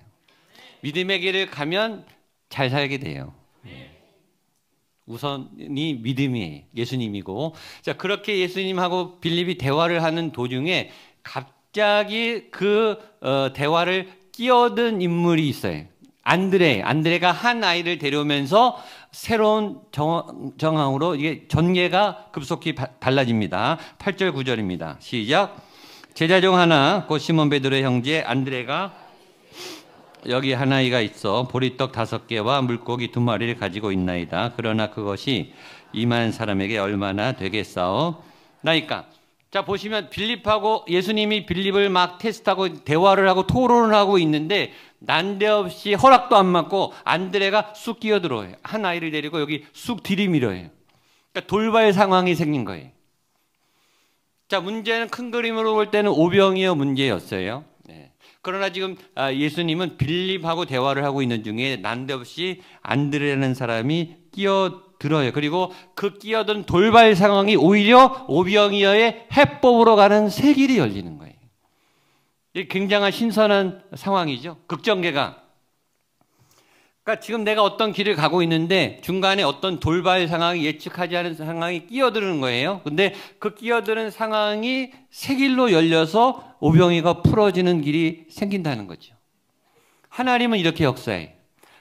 믿음의 길을 가면 잘 살게 돼요. 우선이 믿음이에요. 예수님이고. 자, 그렇게 예수님하고 빌립이 대화를 하는 도중에 갑자기 그 대화를 끼어든 인물이 있어요. 안드레가 한 아이를 데려오면서 새로운 정황으로 이게 전개가 급속히 달라집니다. 8절 9절입니다. 시작. 제자 중 하나 곧 시몬 베드로의 형제 안드레가 여기 한 아이가 있어 보리떡 5개와 물고기 2마리를 가지고 있나이다. 그러나 그것이 이만 사람에게 얼마나 되겠사오? 나이까. 자, 보시면 빌립하고 예수님이 빌립을 막 테스트하고 대화를 하고 토론을 하고 있는데 난데없이 허락도 안 받고 안드레가 쑥 끼어들어요. 한 아이를 데리고 여기 쑥 들이밀어요. 그러니까 돌발 상황이 생긴 거예요. 자, 문제는 큰 그림으로 볼 때는 오병이어 문제였어요. 네. 그러나 지금 예수님은 빌립하고 대화를 하고 있는 중에 난데없이 안드레라는 사람이 끼어들어요. 그리고 그 끼어든 돌발 상황이 오히려 오병이어의 해법으로 가는 새 길이 열리는 거예요. 이게 굉장한 신선한 상황이죠. 극전개가. 그러니까 지금 내가 어떤 길을 가고 있는데 중간에 어떤 돌발 상황이 예측하지 않은 상황이 끼어드는 거예요. 근데 그 끼어드는 상황이 새 길로 열려서 오병이가 풀어지는 길이 생긴다는 거죠. 하나님은 이렇게 역사해요.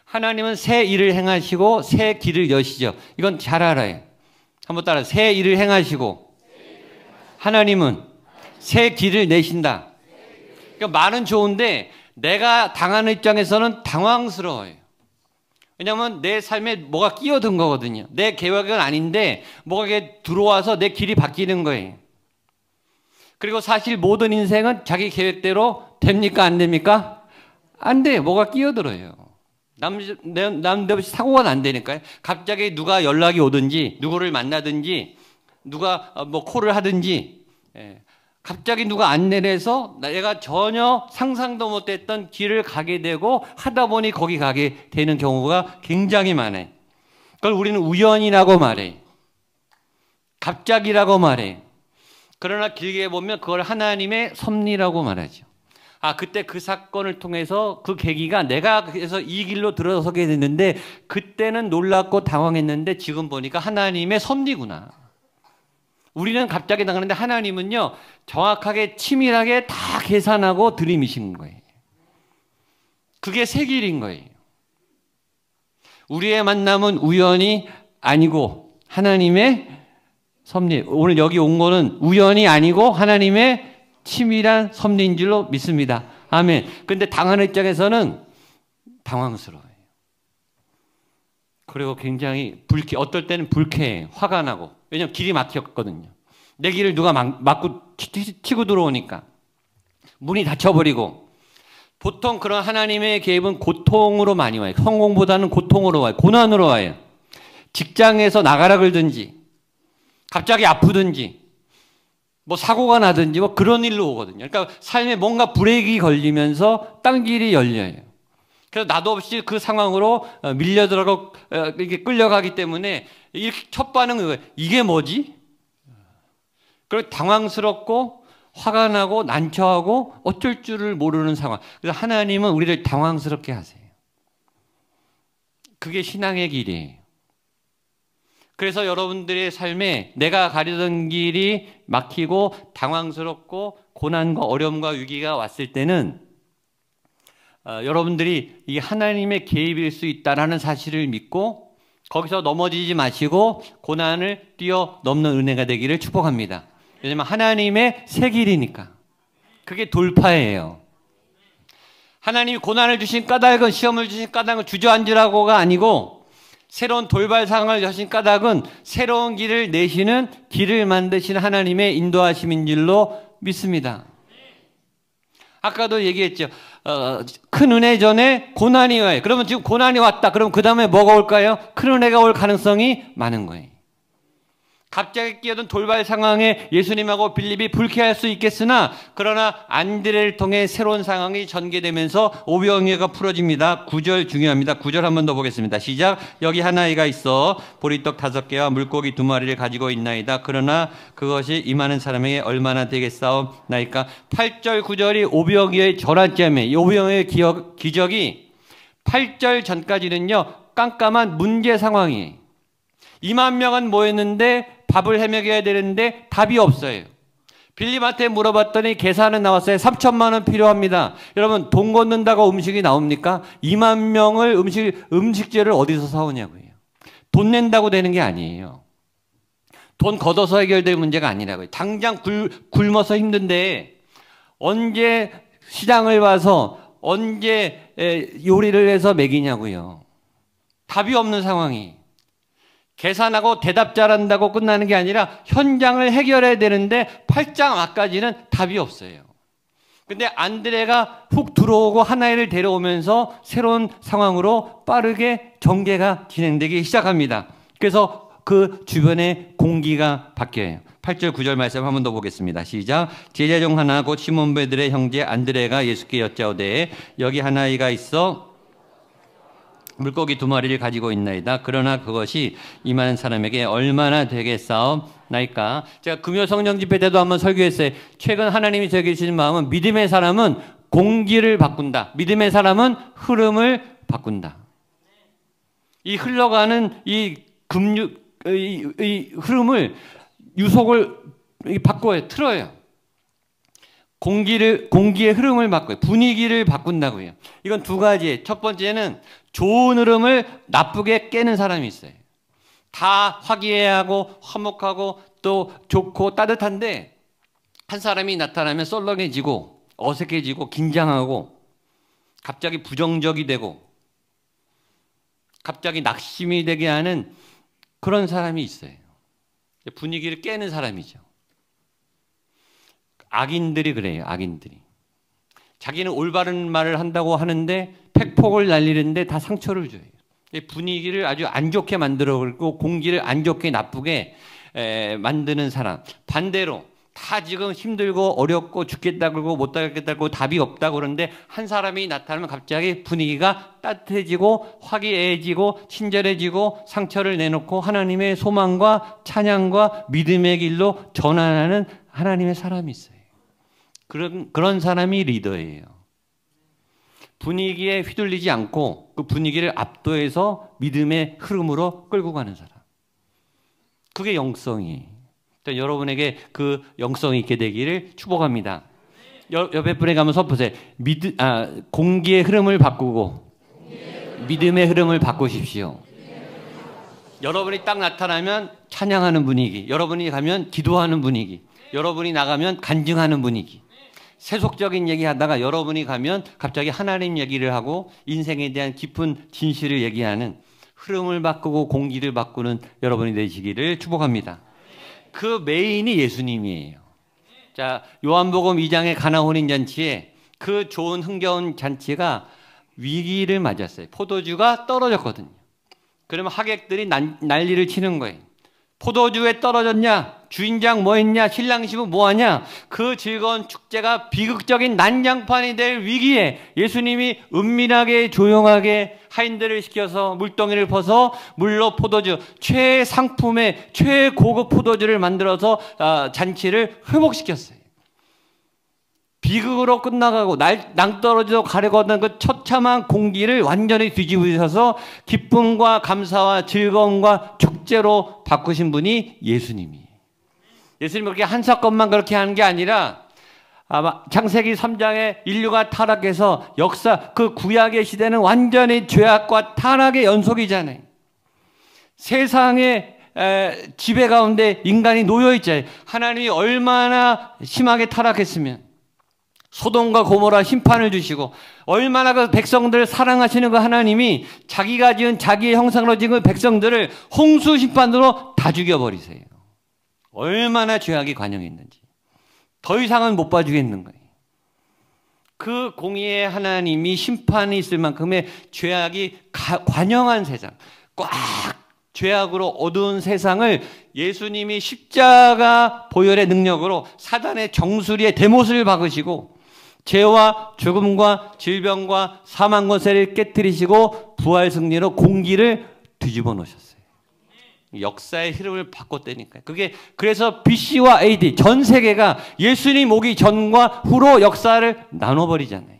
하나님은 새 일을 행하시고 새 길을 여시죠. 이건 잘 알아요. 한번 따라 새 일을 행하시고 하나님은 새 길을 내신다. 그러니까 말은 좋은데 내가 당하는 입장에서는 당황스러워요. 왜냐하면 내 삶에 뭐가 끼어든 거거든요. 내 계획은 아닌데 뭐가 이게 들어와서 내 길이 바뀌는 거예요. 그리고 사실 모든 인생은 자기 계획대로 됩니까? 안 됩니까? 안 돼요. 뭐가 끼어들어요. 남들없이 사고가 난다니까요. 갑자기 누가 연락이 오든지 누구를 만나든지 누가 뭐 콜을 하든지 갑자기 누가 안내를 해서 내가 전혀 상상도 못했던 길을 가게 되고 하다 보니 거기 가게 되는 경우가 굉장히 많아요. 그걸 우리는 우연이라고 말해. 갑자기라고 말해. 그러나 길게 보면 그걸 하나님의 섭리라고 말하죠. 아, 그때 그 사건을 통해서 그 계기가 내가 그래서 이 길로 들어서게 됐는데 그때는 놀랍고 당황했는데 지금 보니까 하나님의 섭리구나. 우리는 갑자기 당하는데 하나님은요 정확하게 치밀하게 다 계산하고 들이미신 거예요. 그게 새 길인 거예요. 우리의 만남은 우연이 아니고 하나님의 섭리. 오늘 여기 온 거는 우연이 아니고 하나님의 치밀한 섭리인 줄로 믿습니다. 아멘. 근데 당하는 입장에서는 당황스러워요. 그리고 굉장히 어떨 때는 불쾌해요. 화가 나고. 왜냐하면 길이 막혔거든요. 내 길을 누가 막고 치고 들어오니까. 문이 닫혀버리고. 보통 그런 하나님의 개입은 고통으로 많이 와요. 성공보다는 고통으로 와요. 고난으로 와요. 직장에서 나가라 그러든지 갑자기 아프든지 뭐 사고가 나든지 뭐 그런 일로 오거든요. 그러니까 삶에 뭔가 브레이크 걸리면서 딴 길이 열려요. 그래서 나도 없이 그 상황으로 밀려들어가고 이렇게 끌려가기 때문에 이렇게 첫 반응은 왜? 이게 뭐지? 그리고 당황스럽고 화가 나고 난처하고 어쩔 줄을 모르는 상황. 그래서 하나님은 우리를 당황스럽게 하세요. 그게 신앙의 길이에요. 그래서 여러분들의 삶에 내가 가려던 길이 막히고 당황스럽고 고난과 어려움과 위기가 왔을 때는 여러분들이 이 하나님의 개입일 수 있다라는 사실을 믿고 거기서 넘어지지 마시고 고난을 뛰어넘는 은혜가 되기를 축복합니다. 왜냐하면 하나님의 새 길이니까. 그게 돌파예요. 하나님이 고난을 주신 까닭은 시험을 주신 까닭은 주저앉으라고가 아니고 새로운 돌발 상황을 여신 까닭은 새로운 길을 내시는 길을 만드시는 하나님의 인도하심인 줄로 믿습니다. 아까도 얘기했죠. 큰 은혜 전에 고난이 와요. 그러면 지금 고난이 왔다. 그럼 그 다음에 뭐가 올까요? 큰 은혜가 올 가능성이 많은 거예요. 갑자기 끼어든 돌발 상황에 예수님하고 빌립이 불쾌할 수 있겠으나 그러나 안드레를 통해 새로운 상황이 전개되면서 오병이어가 풀어집니다. 9절 중요합니다. 9절 한 번 더 보겠습니다. 시작. 여기 한 아이가 있어 보리떡 5개와 물고기 2마리를 가지고 있나이다. 그러나 그것이 임하는 사람에게 얼마나 되겠사옵나이까. 8절 9절이 오병이어의 전환점이에요. 이 오병이어의 기적이 8절 전까지는요 깜깜한 문제 상황이에요. 2만 명은 모였는데 밥을 해먹여야 되는데 답이 없어요. 빌립한테 물어봤더니 계산은 나왔어요. 3천만 원 필요합니다. 여러분 돈 걷는다고 음식이 나옵니까? 2만 명을 음식재를 어디서 사오냐고요. 돈 낸다고 되는 게 아니에요. 돈 걷어서 해결될 문제가 아니라고요. 당장 굶어서 힘든데 언제 시장을 봐서 언제 요리를 해서 먹이냐고요. 답이 없는 상황이. 계산하고 대답 잘한다고 끝나는 게 아니라 현장을 해결해야 되는데 8장 앞까지는 답이 없어요. 근데 안드레가 훅 들어오고 하나엘을 데려오면서 새로운 상황으로 빠르게 전개가 진행되기 시작합니다. 그래서 그 주변에 공기가 바뀌어요. 8절 9절 말씀 한 번 더 보겠습니다. 시작. 제자 중 하나 곧 시몬 베드로의 형제 안드레가 예수께 여짜오되 여기 하나이가 있어 물고기 2마리를 가지고 있나이다. 그러나 그것이 이 많은 사람에게 얼마나 되겠사옵나이까. 제가 금요 성령 집회 때도 한번 설교했어요. 최근 하나님이 저에게 주신 마음은 믿음의 사람은 공기를 바꾼다. 믿음의 사람은 흐름을 바꾼다. 이 흘러가는 이 흐름을 유속을 바꿔요. 틀어요. 공기의 흐름을 바꿔요. 분위기를 바꾼다고요. 이건 두 가지예요. 첫 번째는 좋은 흐름을 나쁘게 깨는 사람이 있어요. 다 화기애애하고 화목하고 또 좋고 따뜻한데 한 사람이 나타나면 썰렁해지고 어색해지고 긴장하고 갑자기 부정적이 되고 갑자기 낙심이 되게 하는 그런 사람이 있어요. 분위기를 깨는 사람이죠. 악인들이 그래요. 악인들이. 자기는 올바른 말을 한다고 하는데 팩폭을 날리는데 다 상처를 줘요. 분위기를 아주 안 좋게 만들어버리고 공기를 안 좋게 나쁘게 만드는 사람. 반대로 다 지금 힘들고 어렵고 죽겠다 그러고 못 하겠다 그러고 답이 없다 그러는데 한 사람이 나타나면 갑자기 분위기가 따뜻해지고 화기애애해지고 친절해지고 상처를 내놓고 하나님의 소망과 찬양과 믿음의 길로 전환하는 하나님의 사람이 있어요. 그런 사람이 리더예요. 분위기에 휘둘리지 않고 그 분위기를 압도해서 믿음의 흐름으로 끌고 가는 사람. 그게 영성이에요. 여러분에게 그 영성이 있게 되기를 축복합니다. 옆에 분에 가면 섭보세요. 공기의 흐름을 바꾸고 믿음의 흐름을 바꾸십시오. 여러분이 딱 나타나면 찬양하는 분위기, 여러분이 가면 기도하는 분위기, 여러분이 나가면 간증하는 분위기. 세속적인 얘기하다가 여러분이 가면 갑자기 하나님 얘기를 하고 인생에 대한 깊은 진실을 얘기하는 흐름을 바꾸고 공기를 바꾸는 여러분이 되시기를 축복합니다. 그 메인이 예수님이에요. 자, 요한복음 2장의 가나 혼인잔치에 그 좋은 흥겨운 잔치가 위기를 맞았어요. 포도주가 떨어졌거든요. 그러면 하객들이 난리를 치는 거예요. 포도주에 떨어졌냐? 주인장 뭐 했냐? 신랑 신부 뭐 하냐? 그 즐거운 축제가 비극적인 난장판이 될 위기에 예수님이 은밀하게 조용하게 하인들을 시켜서 물동이를 퍼서 물로 포도주 최상품의 최고급 포도주를 만들어서 잔치를 회복시켰어요. 비극으로 끝나가고 낭떠러지로 가려고 그 처참한 공기를 완전히 뒤집으셔서 기쁨과 감사와 즐거움과 축제로 바꾸신 분이 예수님이에요. 예수님이 그렇게 한 사건만 그렇게 하는 게 아니라 아마 창세기 3장에 인류가 타락해서 역사 그 구약의 시대는 완전히 죄악과 타락의 연속이잖아요. 세상의 지배 가운데 인간이 놓여 있잖아요. 하나님이 얼마나 심하게 타락했으면 소돔과 고모라 심판을 주시고 얼마나 그 백성들을 사랑하시는 그 하나님이 자기가 지은 자기의 형상으로 지은 그 백성들을 홍수 심판으로 다 죽여버리세요. 얼마나 죄악이 관영했는지 더 이상은 못 봐주겠는 거예요. 그 공의의 하나님이 심판이 있을 만큼의 죄악이 관영한 세상, 꽉 죄악으로 어두운 세상을 예수님이 십자가 보혈의 능력으로 사단의 정수리에 대못을 박으시고 죄와 죽음과 질병과 사망 권세를 깨뜨리시고 부활 승리로 공기를 뒤집어 놓으셨어요. 역사의 흐름을 바꿨다니까요. 그게 그래서 BC와 AD 전 세계가 예수님 오기 전과 후로 역사를 나눠버리잖아요.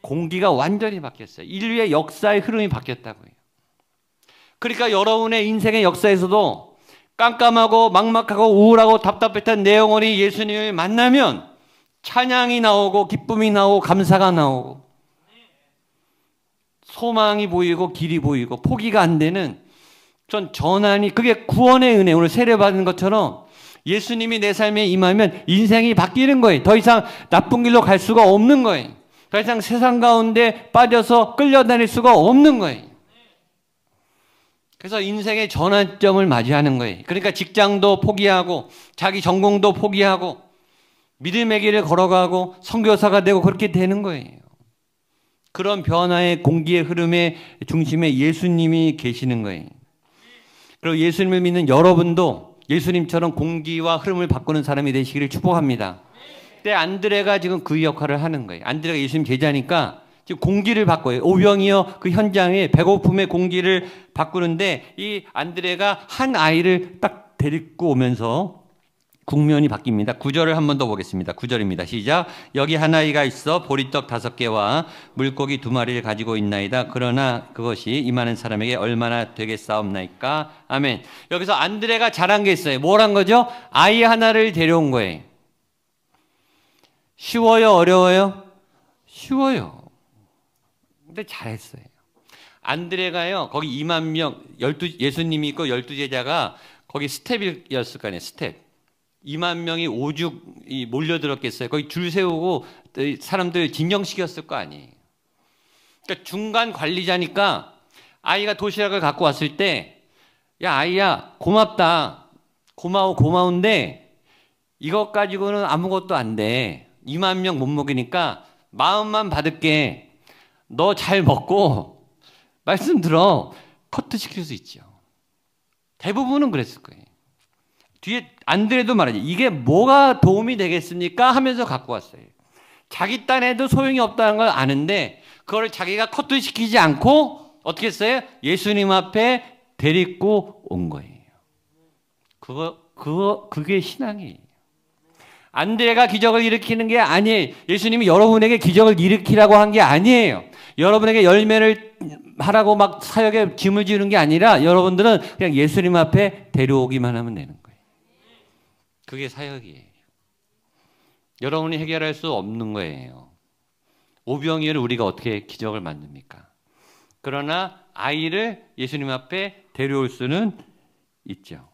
공기가 완전히 바뀌었어요. 인류의 역사의 흐름이 바뀌었다고요. 그러니까 여러분의 인생의 역사에서도 깜깜하고 막막하고 우울하고 답답했던 내 영혼이 예수님을 만나면 찬양이 나오고 기쁨이 나오고 감사가 나오고 소망이 보이고 길이 보이고 포기가 안 되는 전 전환이 그게 구원의 은혜 오늘 세례받은 것처럼 예수님이 내 삶에 임하면 인생이 바뀌는 거예요. 더 이상 나쁜 길로 갈 수가 없는 거예요. 더 이상 세상 가운데 빠져서 끌려다닐 수가 없는 거예요. 그래서 인생의 전환점을 맞이하는 거예요. 그러니까 직장도 포기하고 자기 전공도 포기하고 믿음의 길을 걸어가고 선교사가 되고 그렇게 되는 거예요. 그런 변화의 공기의 흐름의 중심에 예수님이 계시는 거예요. 그리고 예수님을 믿는 여러분도 예수님처럼 공기와 흐름을 바꾸는 사람이 되시기를 축복합니다. 근데 안드레가 지금 그 역할을 하는 거예요. 안드레가 예수님 제자니까 지금 공기를 바꿔요. 오병이어 그 현장에 배고픔의 공기를 바꾸는데 이 안드레가 한 아이를 딱 데리고 오면서 국면이 바뀝니다. 9절을 한 번 더 보겠습니다. 9절입니다. 시작. 여기 한 아이가 있어 보리떡 5개와 물고기 2마리를 가지고 있나이다. 그러나 그것이 이 많은 사람에게 얼마나 되겠사옵나이까. 아멘. 여기서 안드레가 잘한 게 있어요. 뭘 한 거죠? 아이 하나를 데려온 거예요. 쉬워요? 어려워요? 쉬워요. 근데 잘했어요. 안드레가요, 거기 2만 명, 예수님이 있고 12제자가 거기 스텝이었을 거 아니에요, 스텝. 2만 명이 오죽 몰려들었겠어요. 거기 줄 세우고 사람들 진정시켰을 거 아니에요. 그러니까 중간 관리자니까 아이가 도시락을 갖고 왔을 때, 야, 아이야, 고맙다. 고마운데 이것 가지고는 아무것도 안 돼. 2만 명 못 먹이니까 마음만 받을게. 너 잘 먹고 말씀 들어. 커트 시킬 수 있죠. 대부분은 그랬을 거예요. 뒤에 안드레도 말하지. 이게 뭐가 도움이 되겠습니까? 하면서 갖고 왔어요. 자기 딴에도 소용이 없다는 걸 아는데 그걸 자기가 커트 시키지 않고 어떻게 했어요? 예수님 앞에 데리고 온 거예요. 그게 신앙이에요. 안드레가 기적을 일으키는 게 아니에요. 예수님이 여러분에게 기적을 일으키라고 한 게 아니에요. 여러분에게 열매를 하라고 막 사역에 짐을 지는 게 아니라 여러분들은 그냥 예수님 앞에 데려오기만 하면 되는 거예요. 그게 사역이에요. 여러분이 해결할 수 없는 거예요. 오병이어를 우리가 어떻게 기적을 만듭니까? 그러나 아이를 예수님 앞에 데려올 수는 있죠.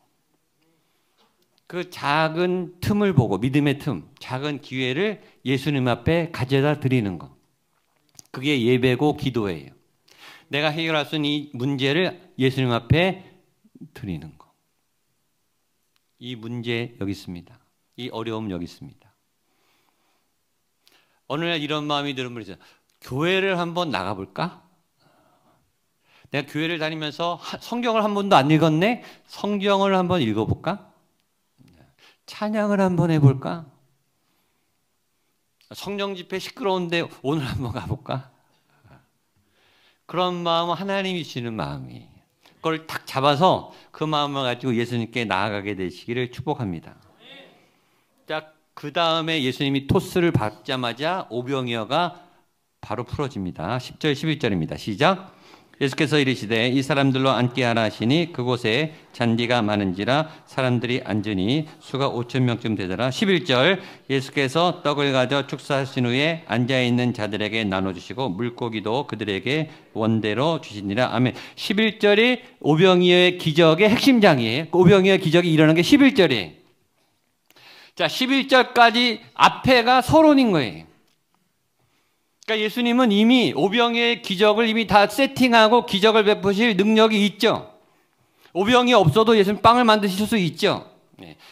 그 작은 틈을 보고 믿음의 틈, 작은 기회를 예수님 앞에 가져다 드리는 것. 그게 예배고 기도예요. 내가 해결할 수 있는 이 문제를 예수님 앞에 드리는 것. 이 문제 여기 있습니다. 이 어려움 여기 있습니다. 어느 날 이런 마음이 드는 분이 있어요. 교회를 한번 나가볼까? 내가 교회를 다니면서 성경을 한 번도 안 읽었네? 성경을 한번 읽어볼까? 찬양을 한번 해볼까? 성령 집회 시끄러운데 오늘 한번 가볼까? 그런 마음은 하나님이 주시는 마음이에요. 그걸 딱 잡아서 그 마음을 가지고 예수님께 나아가게 되시기를 축복합니다. 자, 그 다음에 예수님이 토스를 받자마자 오병이어가 바로 풀어집니다. 10절 11절입니다. 시작. 예수께서 이르시되 이 사람들로 앉게 하라 하시니 그곳에 잔디가 많은지라 사람들이 앉으니 수가 5,000명쯤 되더라. 11절 예수께서 떡을 가져 축사하신 후에 앉아있는 자들에게 나눠주시고 물고기도 그들에게 원대로 주시니라. 아멘. 11절이 오병이어의 기적의 핵심장이에요. 오병이어의 기적이 일어난 게 11절이에요. 자, 11절까지 앞에가 서론인 거예요. 그러니까 예수님은 이미 오병이어의 기적을 이미 다 세팅하고 기적을 베푸실 능력이 있죠. 오병이 없어도 예수님 빵을 만드실 수 있죠.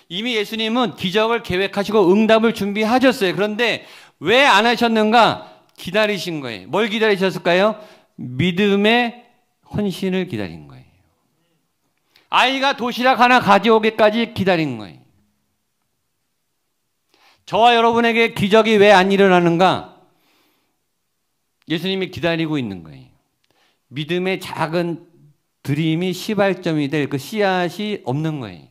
이미 예수님은 기적을 계획하시고 응답을 준비하셨어요. 그런데 왜 안 하셨는가? 기다리신 거예요. 뭘 기다리셨을까요? 믿음의 헌신을 기다린 거예요. 아이가 도시락 하나 가져오기까지 기다린 거예요. 저와 여러분에게 기적이 왜 안 일어나는가? 예수님이 기다리고 있는 거예요. 믿음의 작은 드림이 시발점이 될 그 씨앗이 없는 거예요.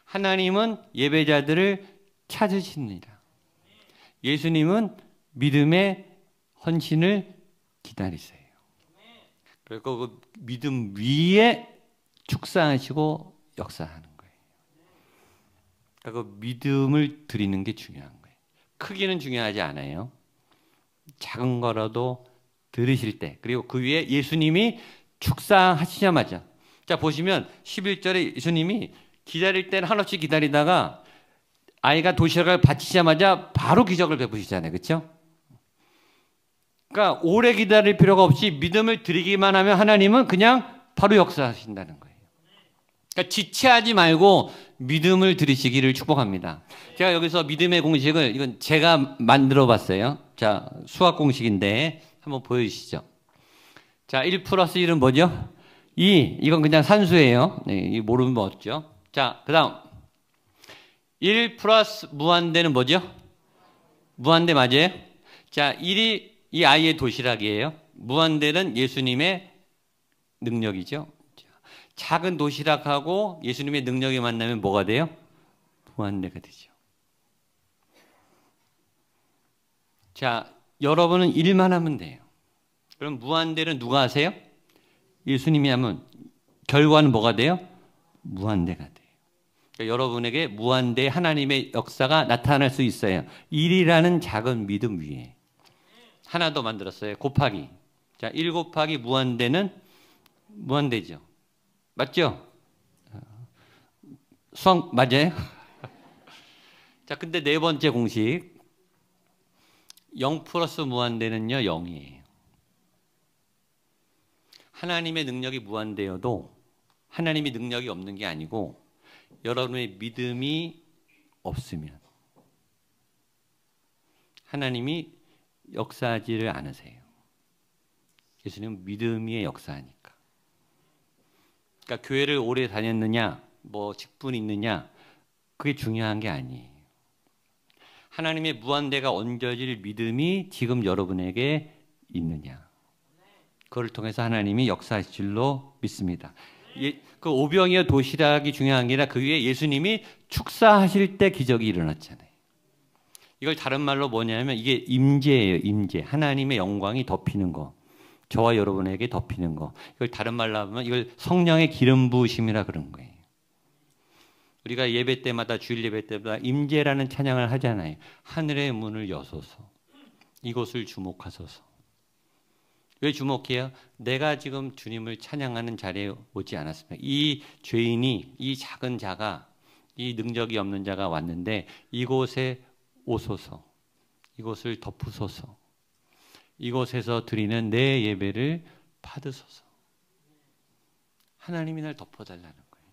하나님은 예배자들을 찾으십니다. 예수님은 믿음의 헌신을 기다리세요. 그리고 그 믿음 위에 축사하시고 역사하는 거예요. 그러니까 그 믿음을 드리는 게 중요한 거예요. 크기는 중요하지 않아요. 작은 거라도 들으실 때, 그리고 그 위에 예수님이 축사하시자마자, 자 보시면 11절에 예수님이 기다릴 때는 한없이 기다리다가 아이가 도시락을 바치자마자 바로 기적을 베푸시잖아요. 그렇죠? 그러니까 오래 기다릴 필요가 없이 믿음을 드리기만 하면 하나님은 그냥 바로 역사하신다는 거예요. 그러니까 지체하지 말고 믿음을 드리시기를 축복합니다. 제가 여기서 믿음의 공식을 이건 제가 만들어 봤어요. 자, 수학 공식인데 한번 보여주시죠. 자, 1 플러스 1은 뭐죠? 2. 이건 그냥 산수예요. 네, 이 모르면 뭐 없죠. 자, 그 다음 1 플러스 무한대는 뭐죠? 무한대 맞아요? 자, 1이 이 아이의 도시락이에요. 무한대는 예수님의 능력이죠. 작은 도시락하고 예수님의 능력이 만나면 뭐가 돼요? 무한대가 되죠. 자, 여러분은 일만 하면 돼요. 그럼 무한대는 누가 하세요? 예수님이 하면 결과는 뭐가 돼요? 무한대가 돼요. 그러니까 여러분에게 무한대 하나님의 역사가 나타날 수 있어요. 1이라는 작은 믿음 위에. 하나 더 만들었어요. 곱하기. 자, 1 곱하기 무한대는 무한대죠. 맞죠? 수학 맞아요? 자, 근데 네 번째 공식 0 플러스 무한대는요 0이에요. 하나님의 능력이 무한대여도 하나님이 능력이 없는 게 아니고 여러분의 믿음이 없으면 하나님이 역사하지를 않으세요. 예수님은 믿음이 역사하니까. 그러니까 교회를 오래 다녔느냐, 뭐 직분이 있느냐, 그게 중요한 게 아니에요. 하나님의 무한대가 얹어질 믿음이 지금 여러분에게 있느냐. 그걸 통해서 하나님이 역사하실 줄로 믿습니다. 그 오병이어 도시락이 중요한 게 아니라 그 위에 예수님이 축사하실 때 기적이 일어났잖아요. 이걸 다른 말로 뭐냐면 이게 임재예요. 임재. 하나님의 영광이 덮이는 거. 저와 여러분에게 덮이는 거. 이걸 다른 말로 하면 이걸 성령의 기름 부으심이라 그런 거예요. 우리가 예배 때마다 주일 예배 때마다 임재라는 찬양을 하잖아요. 하늘의 문을 여소서. 이곳을 주목하소서. 왜 주목해요? 내가 지금 주님을 찬양하는 자리에 오지 않았습니다. 이 죄인이, 이 작은 자가, 이 능력이 없는 자가 왔는데 이곳에 오소서. 이곳을 덮으소서. 이곳에서 드리는 내 예배를 받으소서. 하나님이 날 덮어달라는 거예요.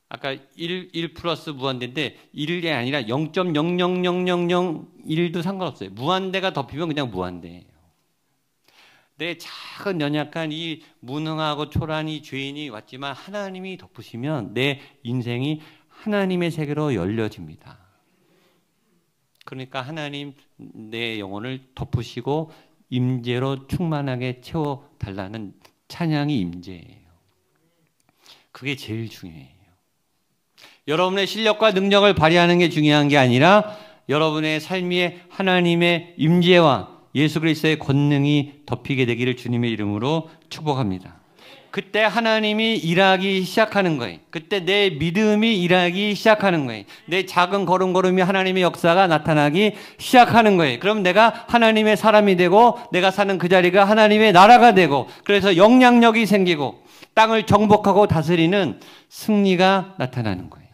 아까 1 플러스 무한대인데 1이 아니라 0.0000001도 상관없어요. 무한대가 덮이면 그냥 무한대예요. 내 작은 연약한 이 무능하고 초라한 이 죄인이 왔지만 하나님이 덮으시면 내 인생이 하나님의 세계로 열려집니다. 그러니까 하나님 내 영혼을 덮으시고 임재로 충만하게 채워달라는 찬양이 임재예요. 그게 제일 중요해요. 여러분의 실력과 능력을 발휘하는 게 중요한 게 아니라 여러분의 삶에 하나님의 임재와 예수 그리스도의 권능이 덮이게 되기를 주님의 이름으로 축복합니다. 그때 하나님이 일하기 시작하는 거예요. 그때 내 믿음이 일하기 시작하는 거예요. 내 작은 걸음걸음이 하나님의 역사가 나타나기 시작하는 거예요. 그럼 내가 하나님의 사람이 되고 내가 사는 그 자리가 하나님의 나라가 되고 그래서 영향력이 생기고 땅을 정복하고 다스리는 승리가 나타나는 거예요.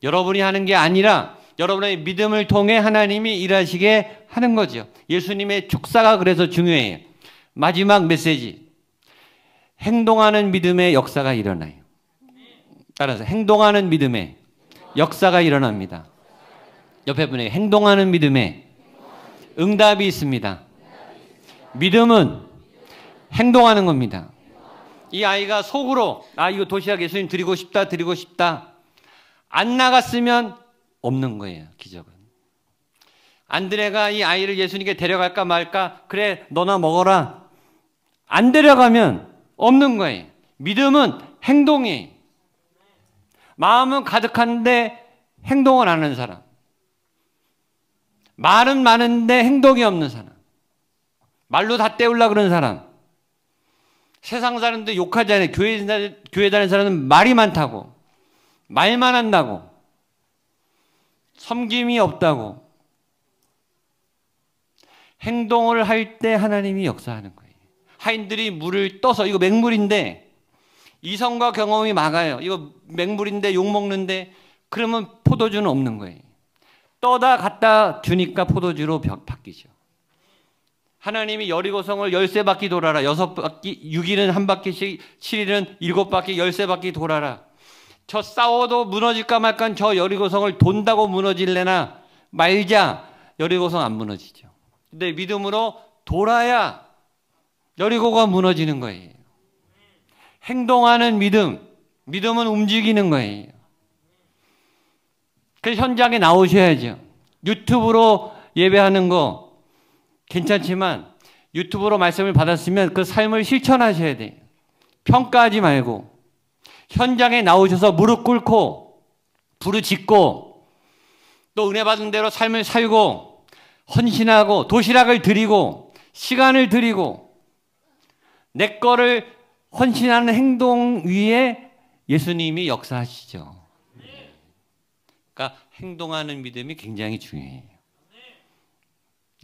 여러분이 하는 게 아니라 여러분의 믿음을 통해 하나님이 일하시게 하는 거죠. 예수님의 축사가 그래서 중요해요. 마지막 메시지. 행동하는 믿음의 역사가 일어나요. 따라서 행동하는 믿음의 역사가 일어납니다. 옆에 분에게 행동하는 믿음의 응답이 있습니다. 믿음은 행동하는 겁니다. 이 아이가 속으로 이거 도시락 예수님 드리고 싶다. 안 나갔으면 없는 거예요. 기적은. 안드레가 이 아이를 예수님께 데려갈까 말까? 그래 너나 먹어라. 안 데려가면 없는 거예요. 믿음은 행동이에요. 마음은 가득한데 행동을 안 하는 사람. 말은 많은데 행동이 없는 사람. 말로 다 때우려고 그러는 사람. 세상 사람들 욕하잖아요. 교회 다니는 사람은 말이 많다고. 말만 한다고. 섬김이 없다고. 행동을 할 때 하나님이 역사하는 거예요. 하인들이 물을 떠서 이거 맹물인데 이성과 경험이 막아요. 이거 맹물인데 욕먹는데 그러면 포도주는 없는 거예요. 떠다 갖다 주니까 포도주로 바뀌죠. 하나님이 여리고성을 13바퀴 돌아라. 6바퀴, 6일은 한 바퀴씩, 7일은 7바퀴, 13바퀴 돌아라. 저 싸워도 무너질까 말까 저 여리고성을 돈다고 무너질래나 말자. 여리고성 안 무너지죠. 근데 믿음으로 돌아야 여리고가 무너지는 거예요. 행동하는 믿음, 믿음은 움직이는 거예요. 그 현장에 나오셔야죠. 유튜브로 예배하는 거 괜찮지만 유튜브로 말씀을 받았으면 그 삶을 실천하셔야 돼요. 평가하지 말고 현장에 나오셔서 무릎 꿇고 부르짖고 또 은혜 받은 대로 삶을 살고 헌신하고 도시락을 드리고 시간을 드리고 내 거를 헌신하는 행동 위에 예수님이 역사하시죠. 그러니까 행동하는 믿음이 굉장히 중요해요.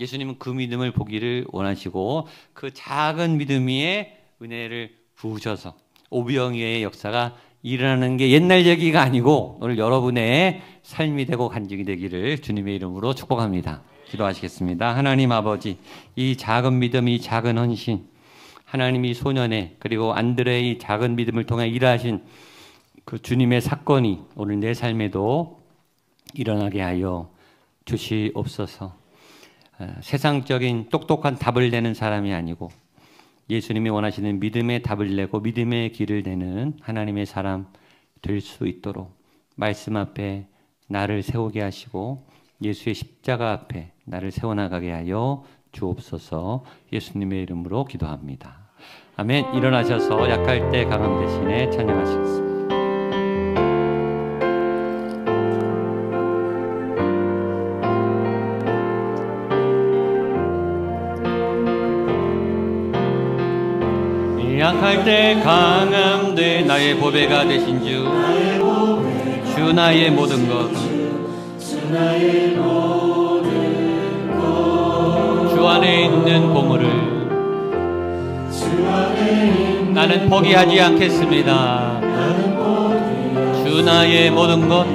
예수님은 그 믿음을 보기를 원하시고 그 작은 믿음 위에 은혜를 부으셔서 오병이어의 역사가 일어나는 게 옛날 얘기가 아니고 오늘 여러분의 삶이 되고 간증이 되기를 주님의 이름으로 축복합니다. 기도하시겠습니다. 하나님 아버지, 이 작은 믿음, 이 작은 헌신, 하나님이 소년의 그리고 안드레의 작은 믿음을 통해 일하신 그 주님의 사건이 오늘 내 삶에도 일어나게 하여 주시옵소서. 세상적인 똑똑한 답을 내는 사람이 아니고 예수님이 원하시는 믿음의 답을 내고 믿음의 길을 내는 하나님의 사람 될 수 있도록 말씀 앞에 나를 세우게 하시고 예수의 십자가 앞에 나를 세워나가게 하여 주옵소서. 예수님의 이름으로 기도합니다. 아멘. 일어나셔서 약할 때 강함 대신에 찬양하시겠습니다. 약할 때 강함 돼 나의 보배가 되신 주 나의 모든 것 주 안에 있는 보물을 나는 포기하지 않겠습니다. 주 나의 모든 것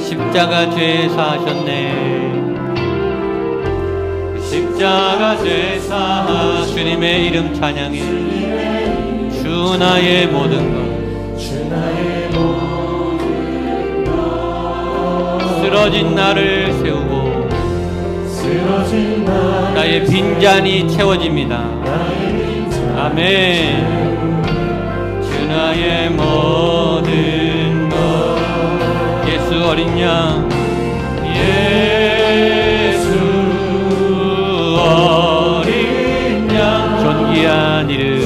십자가 죄 사하셨네. 십자가 죄 사하 주님의 이름 찬양해. 주 나의 모든 것 쓰러진 나를 세우고 나의 빈잔이 채워집니다. 아멘. 주 나의 모든 것 예수 어린 양 예수 어린 양 존귀한 이름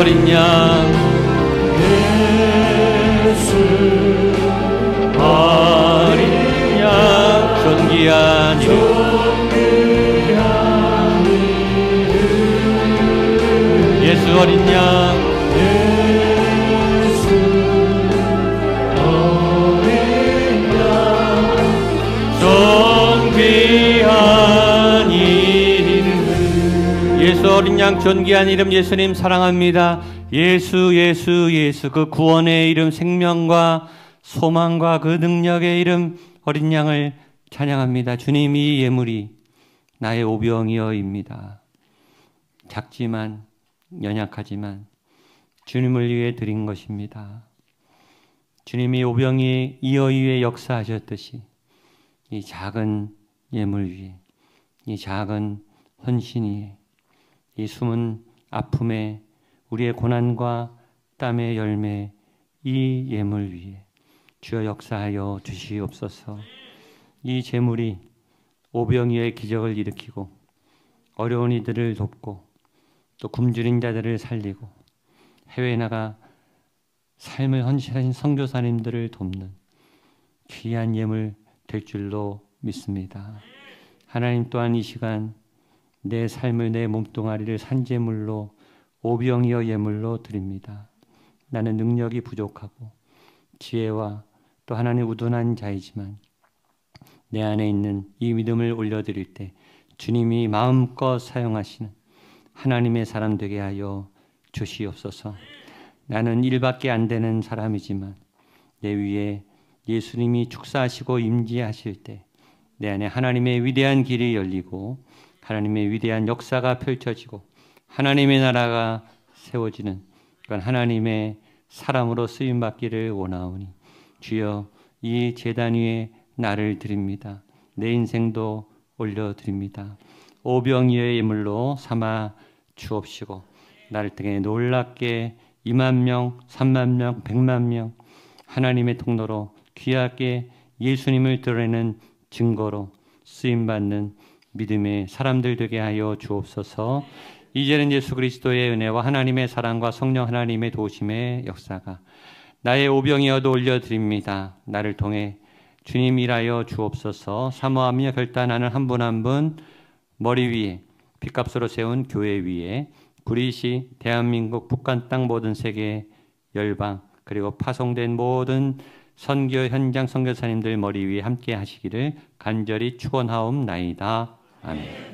어린 양 예수 어린 양 존귀한 이름 예수 어린 양 예수 어린 양 존귀한 이름 예수 어린 양 존귀한 이름 예수님 사랑합니다. 예수 예수 예수 그 구원의 이름 생명과 소망과 그 능력의 이름 어린 양을 찬양합니다. 주님 이 예물이 나의 오병이어입니다. 작지만 연약하지만 주님을 위해 드린 것입니다. 주님이 오병이 이어 위에 역사하셨듯이 이 작은 예물 위에 이 작은 헌신 위에 이 숨은 아픔에 우리의 고난과 땀의 열매 이 예물 위에 주여 역사하여 주시옵소서. 이 제물이 오병이어의 기적을 일으키고 어려운 이들을 돕고 또 굶주린 자들을 살리고 해외에 나가 삶을 헌신하신 선교사님들을 돕는 귀한 예물 될 줄로 믿습니다. 하나님 또한 이 시간 내 삶을 내 몸뚱아리를 산제물로 오병이어 예물로 드립니다. 나는 능력이 부족하고 지혜와 또 하나님 우둔한 자이지만 내 안에 있는 이 믿음을 올려드릴 때 주님이 마음껏 사용하시는 하나님의 사람 되게 하여 주시옵소서. 나는 일밖에 안 되는 사람이지만 내 위에 예수님이 축사하시고 임재하실 때 내 안에 하나님의 위대한 길이 열리고 하나님의 위대한 역사가 펼쳐지고 하나님의 나라가 세워지는 그런 하나님의 사람으로 쓰임받기를 원하오니 주여 이 제단 위에 나를 드립니다. 내 인생도 올려드립니다. 오병이어의 예물로 삼아 주옵시고 나를 통해 놀랍게 2만 명, 3만 명, 100만 명 하나님의 통로로 귀하게 예수님을 드러내는 증거로 쓰임받는 믿음의 사람들 되게 하여 주옵소서. 이제는 예수 그리스도의 은혜와 하나님의 사랑과 성령 하나님의 도우심의 역사가 나의 오병이어도 올려드립니다. 나를 통해 주님 일하여 주옵소서. 사모하며 결단하는 한 분 한 분 머리 위에 핏값으로 세운 교회 위에 구리시 대한민국 북한 땅 모든 세계 열방 그리고 파송된 모든 선교 현장 선교사님들 머리 위에 함께 하시기를 간절히 축원하옵나이다. 아멘.